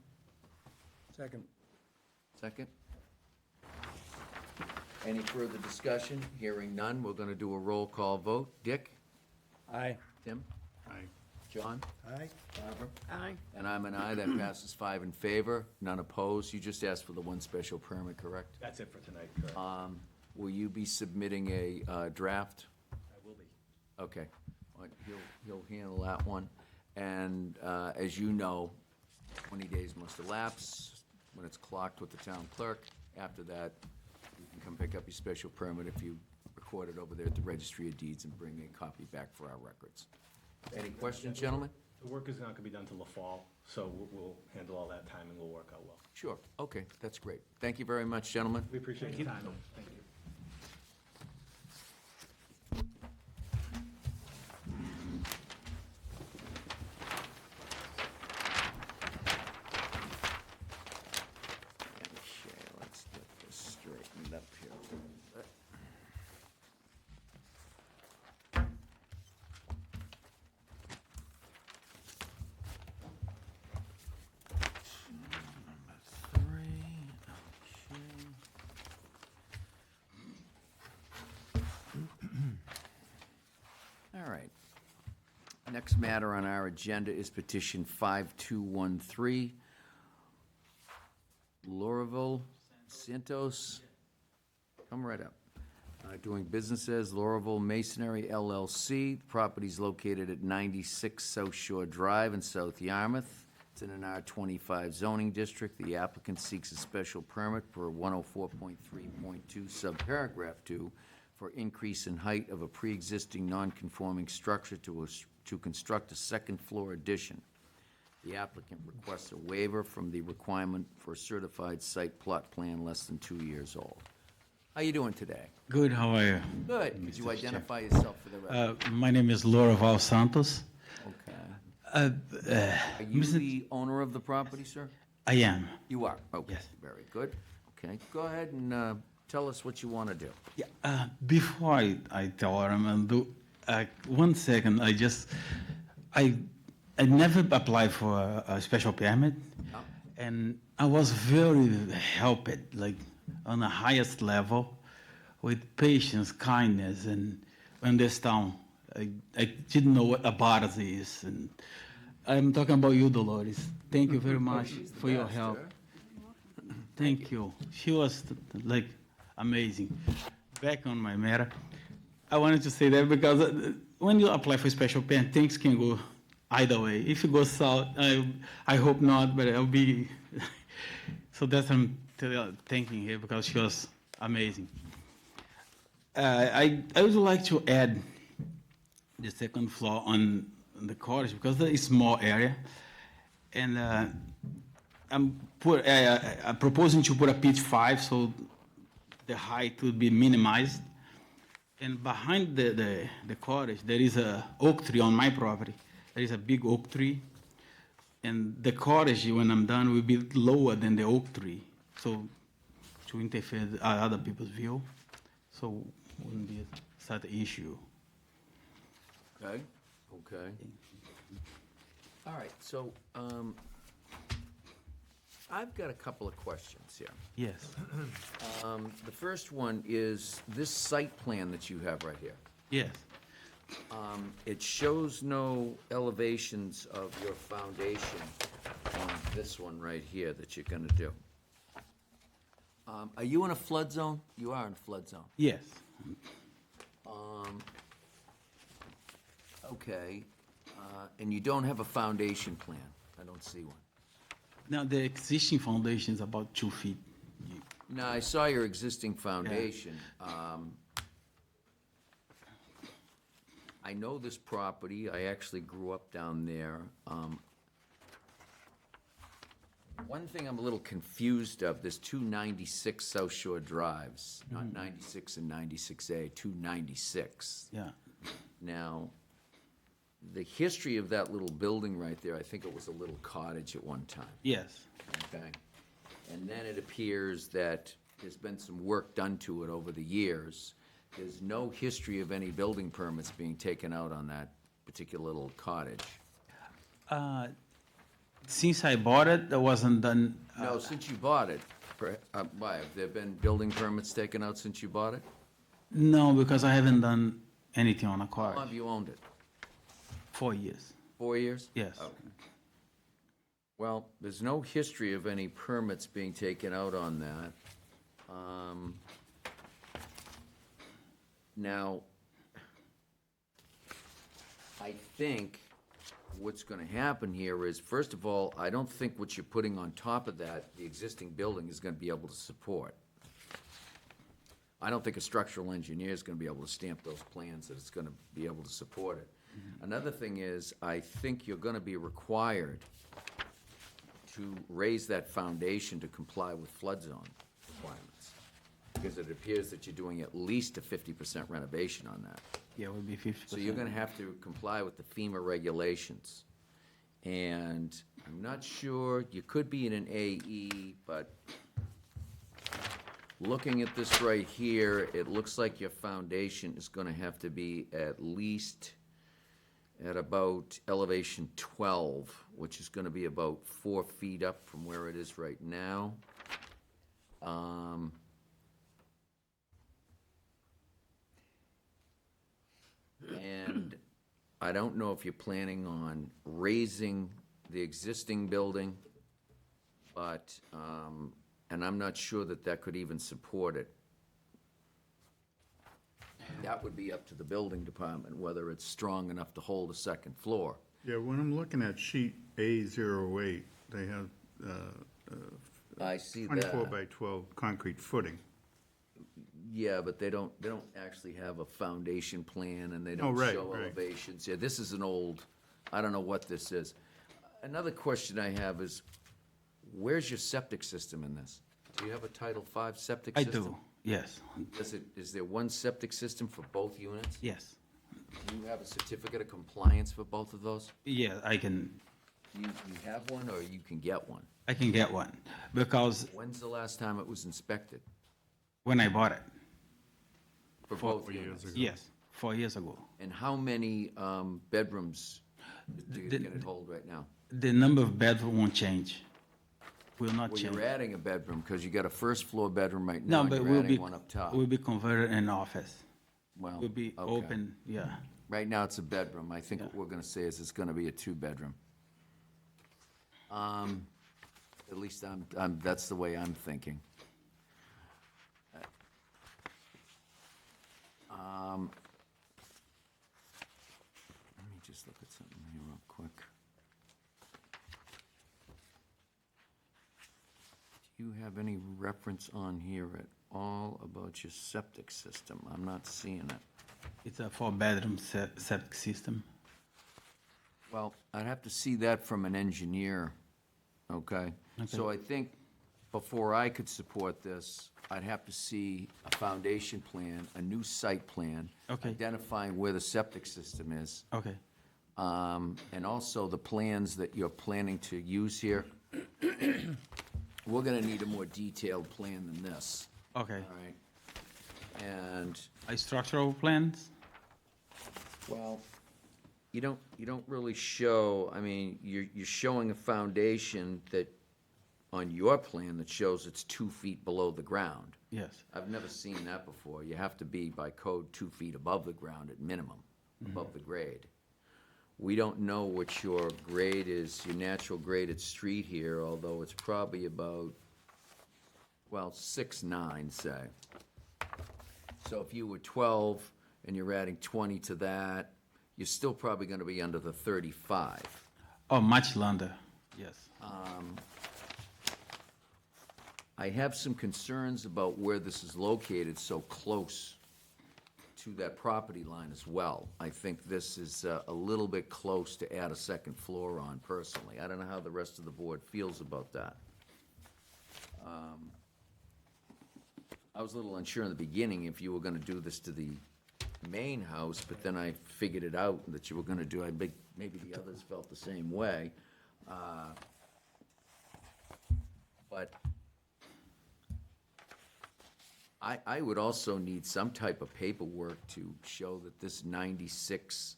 Second. Second? Any further discussion? Hearing none, we're gonna do a roll call vote. Dick? Aye. Tim? Aye. John? Aye. Barbara? Aye. And I'm an aye. That passes 5 in favor, none opposed. You just asked for the one special permit, correct? That's it for tonight, correct? Will you be submitting a draft? I will be. Okay. Well, he'll handle that one. And as you know, 20 days must elapse when it's clocked with the town clerk. After that, you can come pick up your special permit if you record it over there at the Registry of Deeds and bring a copy back for our records. Any questions, gentlemen? The work is not gonna be done till the fall, so we'll handle all that time and we'll work out well. Sure. Okay, that's great. Thank you very much, gentlemen. We appreciate your time. Thank you. Okay, let's get this straightened up here. Number 3, okay. All right. Next matter on our agenda is petition 5213. Lauraville Santos, come right up. Doing business as Lauraville Masonry LLC. The property's located at 96 South Shore Drive in South Yarmouth. It's in an R25 zoning district. The applicant seeks a special permit for 104.3.2 subparagraph 2 for increase in height of a pre-existing non-conforming structure to construct a second-floor addition. The applicant requests a waiver from the requirement for a certified site plot plan less than 2 years old. How you doing today? Good, how are you? Good. Could you identify yourself for the record? My name is Lauraville Santos. Okay. Are you the owner of the property, sir? I am. You are? Okay, Yes. very good. Okay, go ahead and tell us what you want to do. Yeah, before I tell her I'm gonna do, 1 second, I never applied for a special permit, and I was very helped, like, on the highest level, with patience, kindness, and understand. I didn't know what a Barz is, and I'm talking about you, Dolores. Thank you very much for your help. Thank you. She was, like, amazing. Back on my matter, I wanted to say that because when you apply for special permit, things can go either way. If it goes south, I hope not, but I'll be. So that's I'm thanking her because she was amazing. I would like to add the second floor on the cottage because it's a small area, and I'm proposing to put a pitch 5 so the height would be minimized. And behind the cottage, there is a oak tree on my property. There is a big oak tree, and the cottage, when I'm done, will be lower than the oak tree, so to interfere with other people's view, so wouldn't be such an issue. Okay, okay. All right, so I've got a couple of questions here. Yes. The first one is this site plan that you have right here. Yes. It shows no elevations of your foundation on this one right here that you're gonna do. Are you in a flood zone? You are in a flood zone. Yes. Okay, and you don't have a foundation plan? I don't see one. Now, the existing foundation is about 2 feet. No, I saw your existing foundation. I know this property, I actually grew up down there. One thing I'm a little confused of, there's 296 South Shore Drives, not 96 and 96A, 296. Yeah. Now, the history of that little building right there, I think it was a little cottage at one time. Yes. Okay. And then it appears that there's been some work done to it over the years. There's no history of any building permits being taken out on that particular little cottage. Since I bought it, that wasn't done. No, since you bought it, Why, have there been building permits taken out since you bought it? No, because I haven't done anything on a How car. long have you owned it? 4 years. 4 years? Yes. Okay. Well, there's no history of any permits being taken out on that. Now, I think what's gonna happen here is, first of all, I don't think what you're putting on top of that, the existing building, is gonna be able to support. I don't think a structural engineer is gonna be able to stamp those plans that it's gonna be able to support it. Another thing is, I think you're gonna be required to raise that foundation to comply with flood zone requirements. Because it appears that you're doing at least a 50% renovation on that. Yeah, it would be 50%. So you're gonna have to comply with the FEMA regulations. And I'm not sure, you could be in an AE, but looking at this right here, it looks like your foundation is gonna have to be at least at about elevation 12, which is gonna be about 4 feet up from where it is right now. And I don't know if you're planning on raising the existing building, but, and I'm not sure that that could even support it. That would be up to the building department, whether it's strong enough to hold a second floor. Yeah, when I'm looking at sheet A08, they have I see 24 that. by 12 concrete footing. Yeah, but they don't actually have a foundation plan, and they Oh, don't right, show right. elevations. Yeah, this is an old, I don't know what this is. Another question I have is, where's your septic system in this? Do you have a Title V septic I system? do, yes, Is there one septic system for both units? yes. Do you have a certificate of compliance for both of those? Yeah, I can You have one, or you can get one? get one, because When's the last time it was inspected? when I bought it, For both units? yes, 4 years ago, And how many bedrooms can The- it hold right now? the number of beds won't change, will not Well, change. you're adding a bedroom, because you got a first floor bedroom right now, No, and but you're adding one up top. will be converted in office, Well, will be okay. open, yeah. Right now, it's a bedroom. I think Yeah. what we're gonna say is it's gonna be a two-bedroom. At least that's the way I'm thinking. Let me just look at something here real quick. Do you have any reference on here at all about your septic system? I'm not seeing it. It's a 4-bedroom septic system. Well, I'd have to see that from an engineer, okay? So I think before I could support this, I'd have to see a foundation plan, a new site plan. Okay. Identifying where the septic system is, Okay, and also the plans that you're planning to use here. We're gonna need a more detailed plan than this, okay. all right? And Structural plans? well, you don't really show, I mean, you're showing a foundation that, on your plan, that shows it's 2 feet below the ground. Yes, I've never seen that before. You have to be, by code, 2 feet above the ground at minimum, above the grade. We don't know what your grade is, your natural grade at street here, although it's probably about, well, 6'9", say. So if you were 12 and you're adding 20 to that, you're still probably gonna be under the 35. oh, much longer, yes. I have some concerns about where this is located so close to that property line as well. I think this is a little bit close to add a second floor on personally. I don't know how the rest of the board feels about that. I was a little unsure in the beginning if you were gonna do this to the main house, but then I figured it out that you were gonna do, I think maybe the others felt the same way. But I would also need some type of paperwork to show that this 96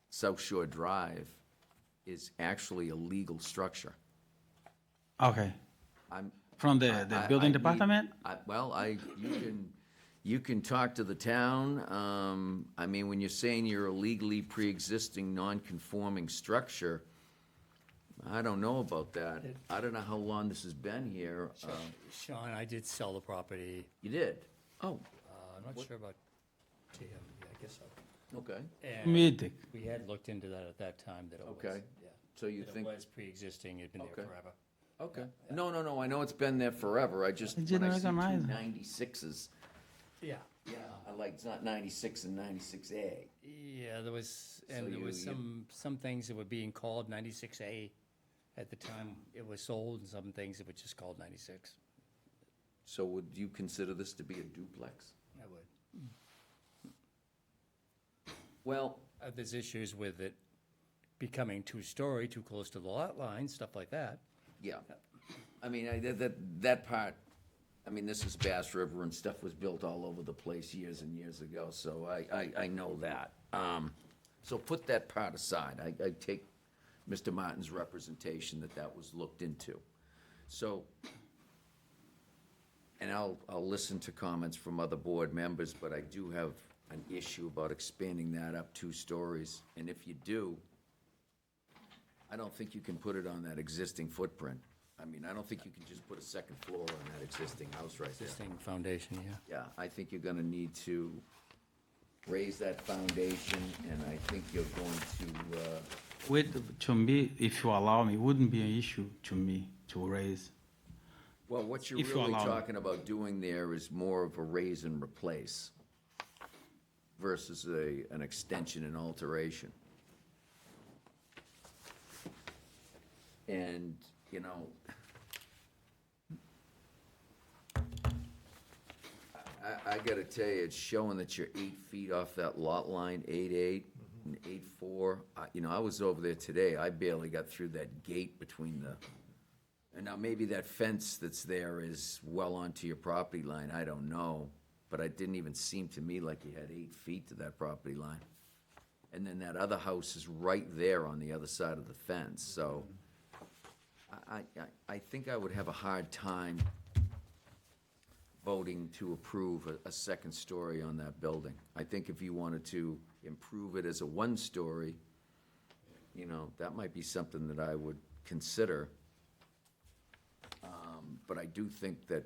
South Shore Drive is actually a legal structure. Okay, I'm. from the I building need- department? You can talk to the town. I mean, when you're saying you're a legally pre-existing, non-conforming structure, I don't know about that. I don't know how long this has been here. Sean, I did sell the property. You did? Oh, I'm not sure about TM, yeah, I guess so. okay, And Medic. we had looked into that at that time, that it was, Okay. yeah. so you That think, it was pre-existing, it'd been there Okay. forever. okay. No, I know it's been there forever. I just, I when didn't I see two recognize it. 96s, Yeah. yeah, I like, it's not 96 and 96A. Yeah, there was, So and there you- was you- some things that were being called 96A at the time it was sold, and some things that were just called 96. So would you consider this to be a duplex? I would. Well, There's issues with it becoming two-story, too close to the lot line, stuff like that. yeah. I mean, that part, I mean, this is Bass River and stuff was built all over the place years and years ago, so I know that. So put that part aside. I take Mr. Martin's representation that was looked into. So, and I'll listen to comments from other board members, but I do have an issue about expanding that up 2 stories. And if you do, I don't think you can put it on that existing footprint. I mean, I don't think you can just put a second floor on that existing house right there. Existing foundation, yeah. Yeah, I think you're gonna need to raise that foundation, and I think you're going to, To me, if you allow me, wouldn't be an issue to me to raise. well, what you're If you really allow me. talking about doing there is more of a raise and replace versus an extension and alteration. And, you know, I gotta tell you, it's showing that you're 8 feet off that lot line, 8.8 and 8.4. You know, I was over there today, I barely got through that gate between the, and now maybe that fence that's there is well onto your property line, I don't know. But it didn't even seem to me like you had 8 feet to that property line. And then that other house is right there on the other side of the fence, so I think I would have a hard time voting to approve a second story on that building. I think if you wanted to improve it as a 1-story, you know, that might be something that I would consider. But I do think that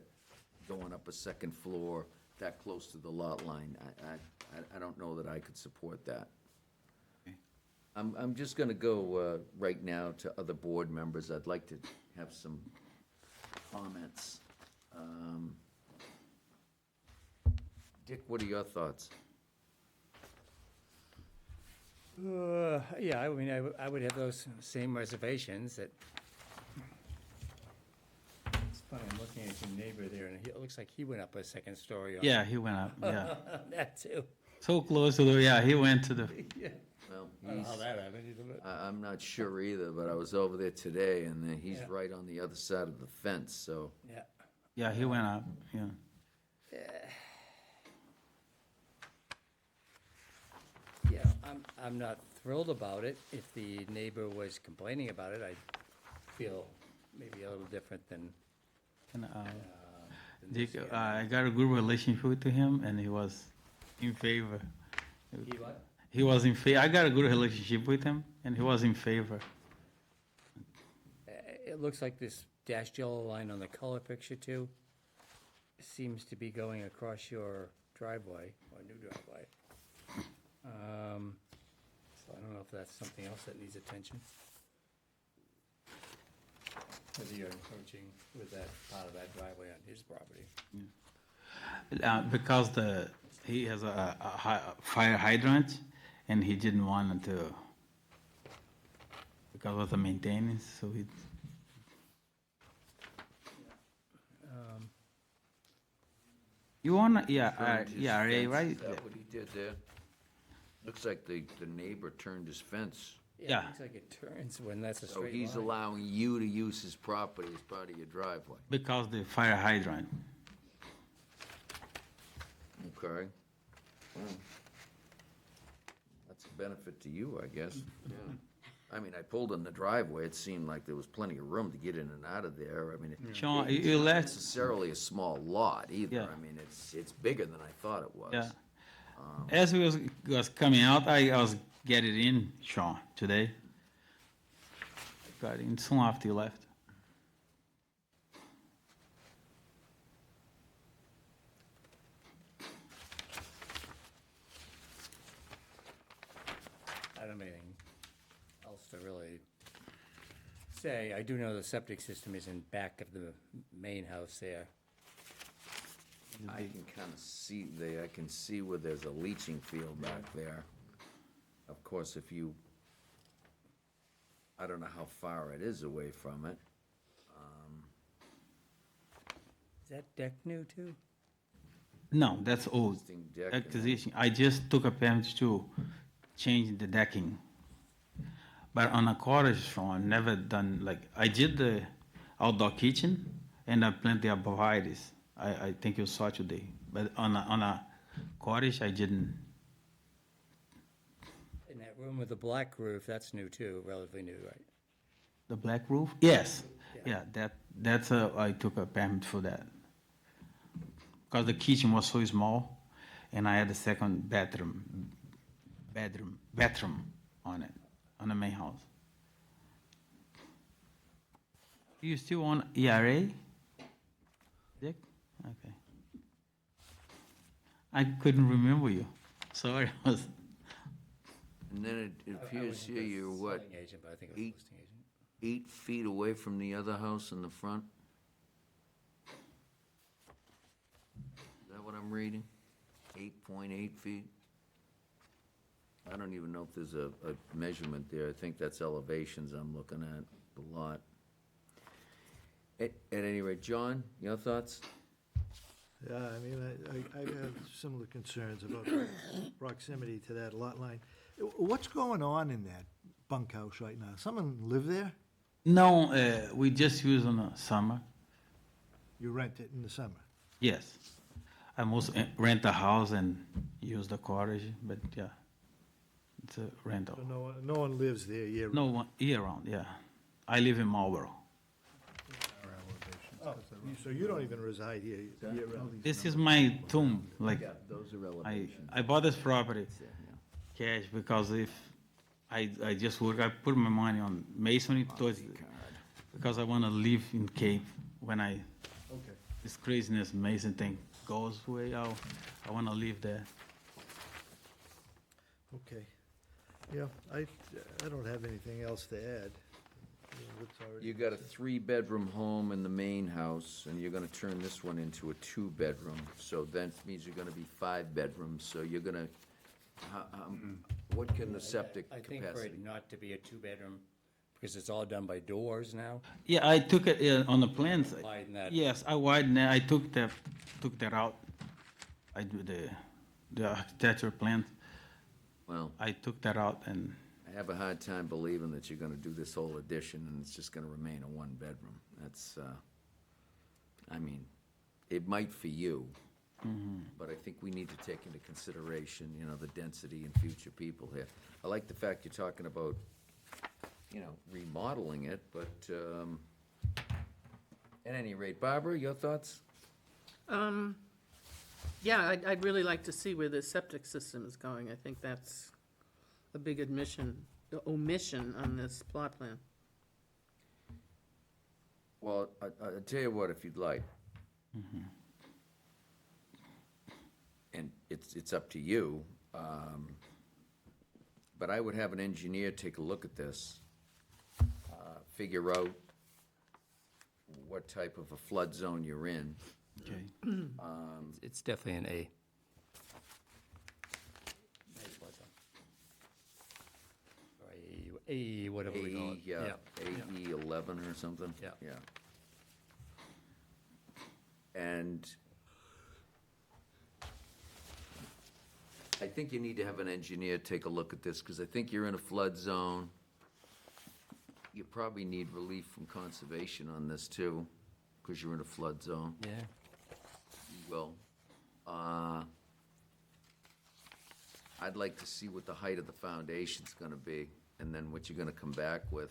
going up a second floor that close to the lot line, I don't know that I could support that. I'm just gonna go right now to other board members. I'd like to have some comments. Dick, what are your thoughts? Yeah, I mean, I would have those same reservations that. It's funny, I'm looking at your neighbor there, and it looks like he went up a second story on. Yeah, he went up, yeah. That too. So close to the, yeah, he went to the, Yeah. Well, I don't know how that happened either, but. I'm not sure either, but I was over there today, and he's Yeah. right on the other side of the fence, so. Yeah. yeah, he went up, yeah. Yeah, I'm not thrilled about it. If the neighbor was complaining about it, I'd feel maybe a little different than. And, than Dick, this, I got a good relationship with him, and he was in favor. He what? He was in favor. I got a good relationship with him, and he was in favor. It looks like this dashed yellow line on the color picture too seems to be going across your driveway, or new driveway. So I don't know if that's something else that needs attention. Whether you're encroaching with that part of that driveway on his property. Because he has a fire hydrant, and he didn't want to, because of the maintenance, so he. You wanna, yeah, Turned his yeah, Ray, fence. right? Is that what he did there? Looks like the neighbor turned his fence. Yeah. It looks like it turns when that's a So straight he's line. allowing you to use his property as part of your driveway. Because the fire hydrant. Okay. Well, that's a benefit to you, I guess. Yeah. I mean, I pulled in the driveway, it seemed like there was plenty of room to get in and out of there. I mean, Sean, it's you not left. necessarily a small lot either. Yeah. I mean, it's bigger than I thought it was. Yeah. As we was coming out, I was getting in, Sean, today. I got in soon after you left. I don't have anything else to really say. I do know the septic system is in back of the main house there. I can kind of see there, I can see where there's a leaching field back there. Of course, if you, I don't know how far it is away from it. Is that deck new too? No, that's old. Existing deck and- Acquisition. I just took a permit to change the decking. But on a cottage, Sean, never done, like, I did the outdoor kitchen and I planted the arborvitaes. I think you saw today. But on a cottage, I didn't. In that room with the black roof, that's new too, relatively new, right? The black roof? Yes. Yeah, that's I took a permit for that. Because the kitchen was so small and I had a second bathroom on it, on the main house. You still on ERA? Dick? Okay. I couldn't remember you. Sorry. And then it appears here you're what, Selling agent, but I think it was eight- listing agent. 8 feet away from the other house in the front? Is that what I'm reading? 8.8 feet? I don't even know if there's a measurement there. I think that's elevations I'm looking at, the lot. At any rate, John, your thoughts? Yeah, I mean, I've had similar concerns about the proximity to that lot line. What's going on in that bunkhouse right now? Someone live there? No, we just use in the summer. You rent it in the summer? Yes. I mostly rent a house and use the cottage, but yeah, it's a rental. So no one lives there year? No one, year round, yeah. I live in Marlboro. Oh, so you don't even reside here year round? This is my tomb, like, Yeah, those are I elevations. bought this property Yeah. cash because if I just work, I put my money on masonry because I want to live in Cape when Okay. this craziness mason thing goes away, I want to live there. Okay. Yeah, I don't have anything else to add. What's already- You got a 3-bedroom home in the main house, and you're gonna turn this one into a 2-bedroom. So that means you're gonna be 5 bedrooms, so you're gonna, what can the septic I think for capacity? it not to be a two-bedroom, because it's all done by doors now. Yeah, I took it on the plans. Widen that. Yes, I widened it. I took that out. I do the architecture plans. Well, I took that out and I have a hard time believing that you're gonna do this whole addition and it's just gonna remain a 1-bedroom. That's, I mean, it might for you, but I think we need to take into consideration, you know, the density and future people here. I like the fact you're talking about, you know, remodeling it, but, at any rate, Barbara, your thoughts? Yeah, I'd really like to see where the septic system is going. I think that's a big omission on this plot plan. Well, I'll tell you what, if you'd like. And it's up to you, but I would have an engineer take a look at this, figure out what type of a flood zone you're in. okay. It's definitely an A. Or A, whatever we call it. AE 11 or something? Yeah. Yeah. And I think you need to have an engineer take a look at this, because I think you're in a flood zone. You probably need relief from conservation on this too, because you're in a flood zone. Yeah. You will. I'd like to see what the height of the foundation's gonna be. and then what you're gonna come back with.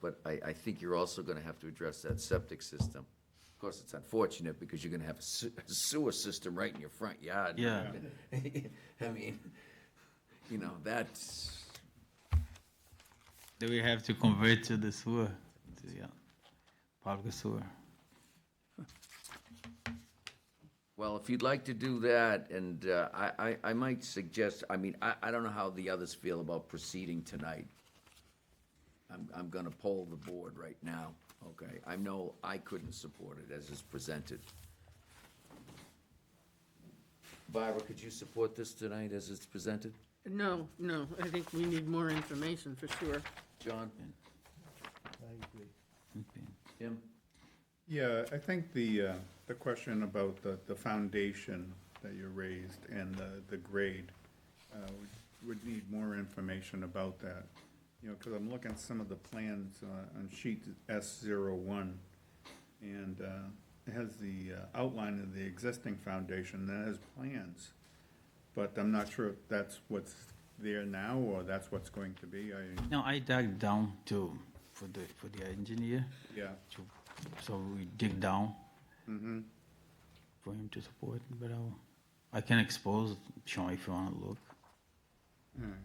But I think you're also gonna have to address that septic system. Of course, it's unfortunate because you're gonna have a sewer system right in your front yard. Yeah. I mean, you know, that's, Do we have to convert to the sewer? Yeah, public sewer. well, if you'd like to do that, and I might suggest, I mean, I don't know how the others feel about proceeding tonight. I'm gonna poll the board right now, okay? I know I couldn't support it as is presented. Barbara, could you support this tonight as it's presented? No, I think we need more information for sure. John? I agree. Okay. Tim? Yeah, I think the question about the foundation that you raised and the grade, would need more information about that. You know, because I'm looking at some of the plans on sheet S01, and it has the outline of the existing foundation, then it has plans. But I'm not sure if that's what's there now, or that's what's going to be. No, I dug down for the engineer, Yeah. so we dig down Mm-hmm. for him to support, but I can expose, Sean, if you wanna look. All right.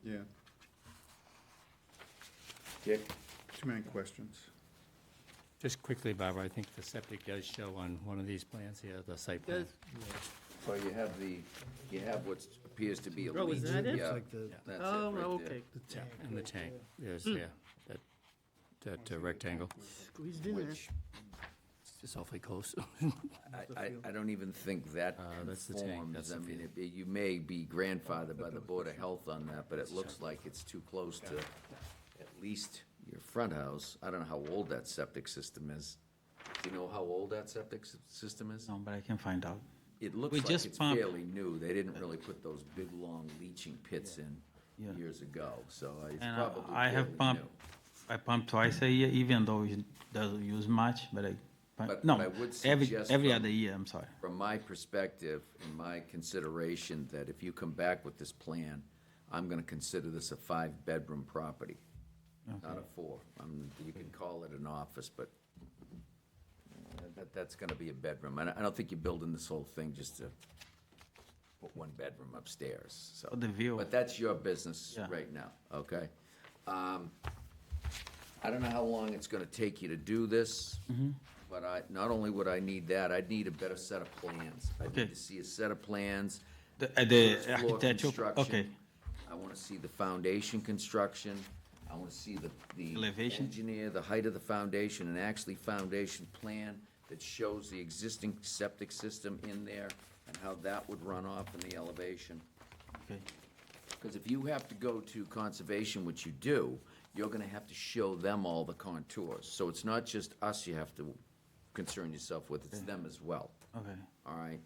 Yeah, Dick? too many questions. Just quickly, Barbara, I think the septic does show on one of these plans here, the site plan. Does, So you have what appears to be a Oh, leach. is that it? Yeah, Like the- that's it oh, right there. okay, Yeah, and the tank, there's, yeah, that rectangle. squeezed in there. Which is awfully close. I don't even think that that's the tank, conforms. that's the I mean, you may be grandfathered by the Board of Health on that, but it looks like it's too close to at least your front house. I don't know how old that septic system is. Do you know how old that septic system is? No, but I can find out. It looks We like just it's pumped- fairly new. They didn't really put those big, long leaching pits in Yeah. years ago, so it's And probably I have fairly pumped, new. I pump twice a year, even though it doesn't use much, but I pump, But no, I would every suggest every from- other year, I'm sorry. From my perspective and my consideration, that if you come back with this plan, I'm gonna consider this a 5-bedroom property, not a 4. You can call it an office, but that's gonna be a bedroom. I don't think you're building this whole thing just to put 1 bedroom upstairs, so. For the view. But that's your business Yeah. right now, okay? I don't know how long it's gonna take you to do this, but not only would I need that, I'd need a better set of plans. I Okay. need to see a set of plans. The first floor architectural, construction. okay, I wanna see the foundation construction. I wanna see the Elevation. engineer, the height of the foundation, and actually foundation plan that shows the existing septic system in there and how that would run off in the elevation. okay, Because if you have to go to conservation, which you do, you're gonna have to show them all the contours. So it's not just us you have to concern yourself with, it's them as well, okay. all right?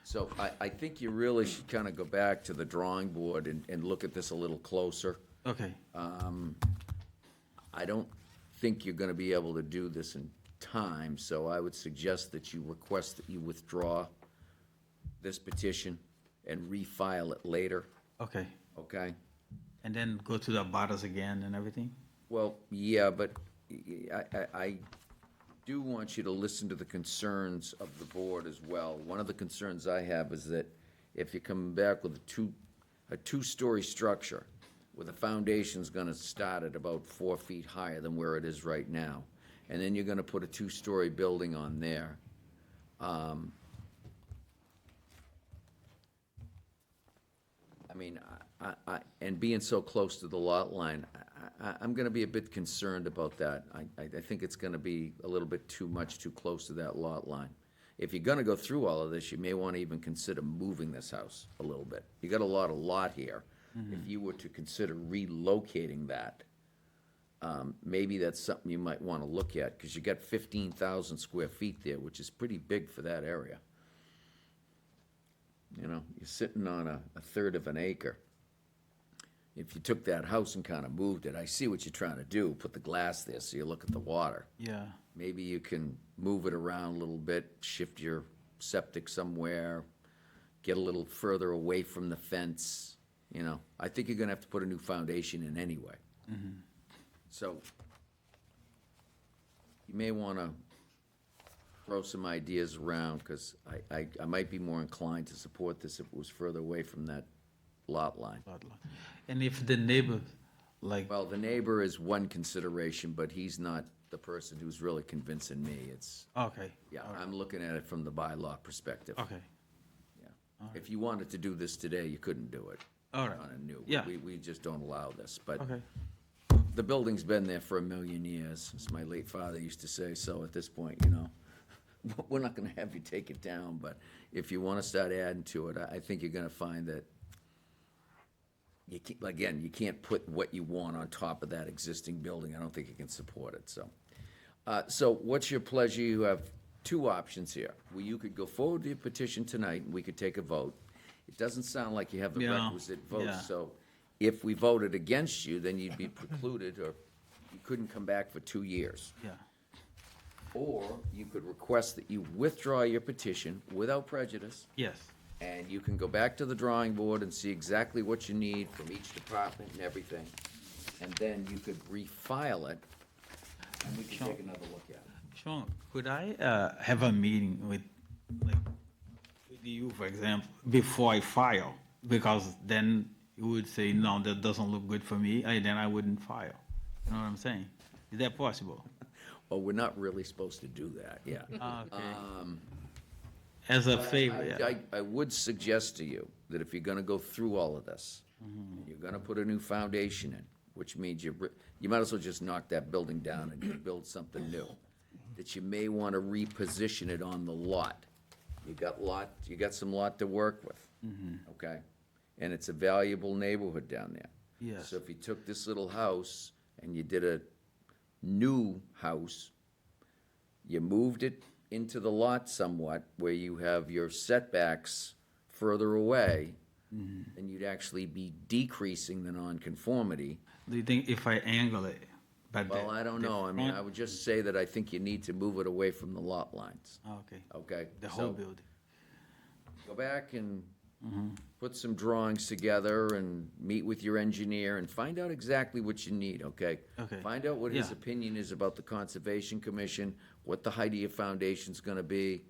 So I think you really should kind of go back to the drawing board and look at this a little closer. Okay, I don't think you're gonna be able to do this in time, so I would suggest that you request that you withdraw this petition and refile it later, okay. okay? And then go to the butters again and everything? Well, yeah, but I do want you to listen to the concerns of the board as well. One of the concerns I have is that if you come back with a two-story structure, where the foundation's gonna start at about 4 feet higher than where it is right now, and then you're gonna put a 2-story building on there, I mean, and being so close to the lot line, I'm gonna be a bit concerned about that. I think it's gonna be a little bit too close to that lot line. If you're gonna go through all of this, you may wanna even consider moving this house a little bit. You got a lot of lot here. If you were to consider relocating that, maybe that's something you might wanna look at, because you got 15,000 square feet there, which is pretty big for that area. You know, you're sitting on a third of an acre. If you took that house and kind of moved it, I see what you're trying to do, put the glass there so you look at the water. Yeah, Maybe you can move it around a little bit, shift your septic somewhere, get a little further away from the fence, you know. I think you're gonna have to put a new foundation in anyway. So you may wanna throw some ideas around, because I might be more inclined to support this if it was further away from that lot line. And if the neighbor, like, Well, the neighbor is one consideration, but he's not the person who's really convincing me. It's, okay, yeah, I'm looking at it from the bylaw perspective. okay, Yeah. If you wanted to do this today, you couldn't do it. all right, On a new. Yeah. We just don't allow this, but okay, the building's been there for 1,000,000 years, as my late father used to say, so at this point, you know, we're not gonna have you take it down, but if you wanna start adding to it, I think you're gonna find that you can't, again, you can't put what you want on top of that existing building. I don't think you can support it, so. So what's your pleasure? You have two options here. Well, you could go forward with your petition tonight, and we could take a vote. It doesn't sound like you have the Yeah, requisite yeah. votes, so if we voted against you, then you'd be precluded, or you couldn't come back for 2 years. yeah, Or you could request that you withdraw your petition without prejudice, yes, and you can go back to the drawing board and see exactly what you need from each department and everything. And then you could refile it, and we can take another look at it. Sean, could I, have a meeting with, like, with you, for example, before I file? Because then you would say, no, that doesn't look good for me, and then I wouldn't file. You know what I'm saying? Is that possible? Well, we're not really supposed to do that, yeah. Okay. As a favor, yeah. I would suggest to you that if you're gonna go through all of this, you're gonna put a new foundation in, which means you might as well just knock that building down and build something new. That you may wanna reposition it on the lot. You got some lot to work with, okay? And it's a valuable neighborhood down there. Yes. So if you took this little house and you did a new house, you moved it into the lot somewhat, where you have your setbacks further away, then you'd actually be decreasing the nonconformity. Do you think if I angle it? But Well, I don't know. I mean, I would just say that I think you need to move it away from the lot lines, Okay, okay? the whole So building. Go back and put some drawings together and meet with your engineer and find out exactly what you need, okay? Okay. Find out what his Yeah. opinion is about the Conservation Commission, what the height of your foundation's gonna be.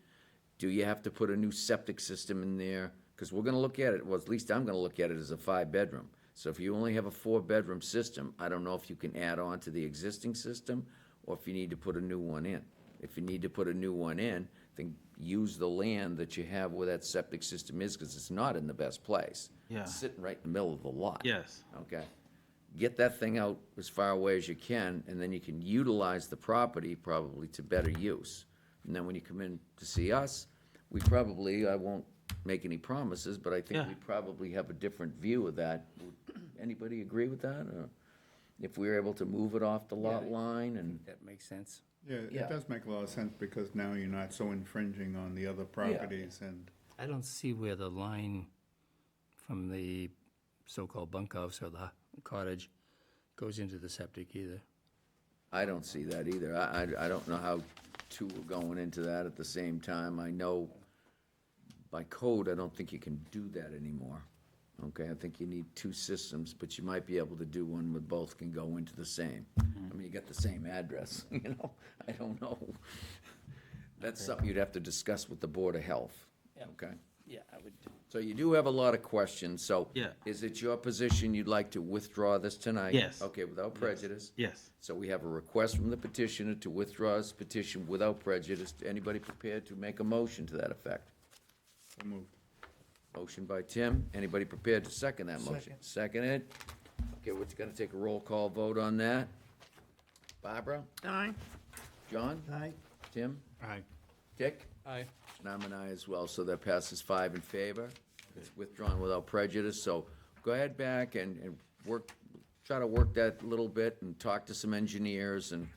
Do you have to put a new septic system in there? Because we're gonna look at it, well, at least I'm gonna look at it as a 5-bedroom. So if you only have a 4-bedroom system, I don't know if you can add on to the existing system, or if you need to put a new one in. If you need to put a new one in, then use the land that you have where that septic system is, because it's not in the best place. Yeah. It's sitting right in the middle of the lot. Yes, Okay? Get that thing out as far away as you can, and then you can utilize the property probably to better use. And then when you come in to see us, I won't make any promises, but I think Yeah. we probably have a different view of that. Would anybody agree with that? Or if we were able to move it off the lot line and, That makes sense. Yeah, Yeah. it does make a lot of sense, because now you're not so infringing on the other properties, and I don't see where the line from the so-called bunkhouse or the cottage goes into the septic either. I don't see that either. I don't know how two are going into that at the same time. I know by code, I don't think you can do that anymore. Okay, I think you need 2 systems, but you might be able to do one where both can go into the same. I mean, you got the same address, you know? I don't know. That's something you'd have to discuss with the Board of Health, Yeah. okay? Yeah, I would. So you do have a lot of questions, so. Yeah. Is it your position you'd like to withdraw this tonight? Yes. Okay, without prejudice? yes. So we have a request from the petitioner to withdraw his petition without prejudice. Anybody prepared to make a motion to that effect? so moved. Motion by Tim. Anybody prepared to second that motion? Seconded. Okay, we're gonna take a roll call vote on that. Barbara? Aye. John? Aye. Tim? Aye. Dick? Aye. And I'm an aye as well, so that passes 5 in favor. It's withdrawn without prejudice, so go ahead back and work, try to work that a little bit and talk to some engineers and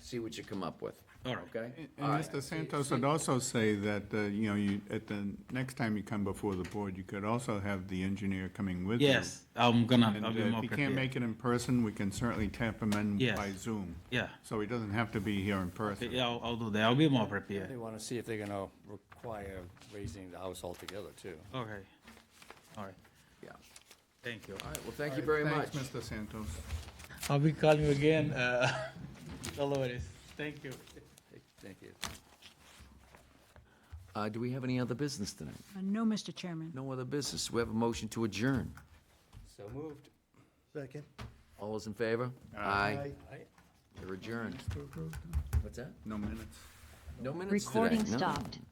see what you come up with. All right. Okay? And Mr. Santos would also say that, you know, at the next time you come before the board, you could also have the engineer coming with you. Yes, I'll And be more if he can't prepared. make it in person, we can certainly tap him in Yes. by Zoom. Yeah, So he doesn't have to be here in person. yeah, I'll do that, I'll be more prepared. They want to see if they're going to require raising the house altogether, too. Okay. All right. Yeah. Thank you. All right, well, thank you very much. Thanks, Mr. Santos. I'll be calling you again, Dolores. Thank you. Thank you. Do we have any other business tonight? No, Mr. Chairman. No other business. We have a motion to adjourn. So moved. Second. All those in favor? Aye. We're adjourned. What's that? No minutes. No minutes today? Recording no? stopped.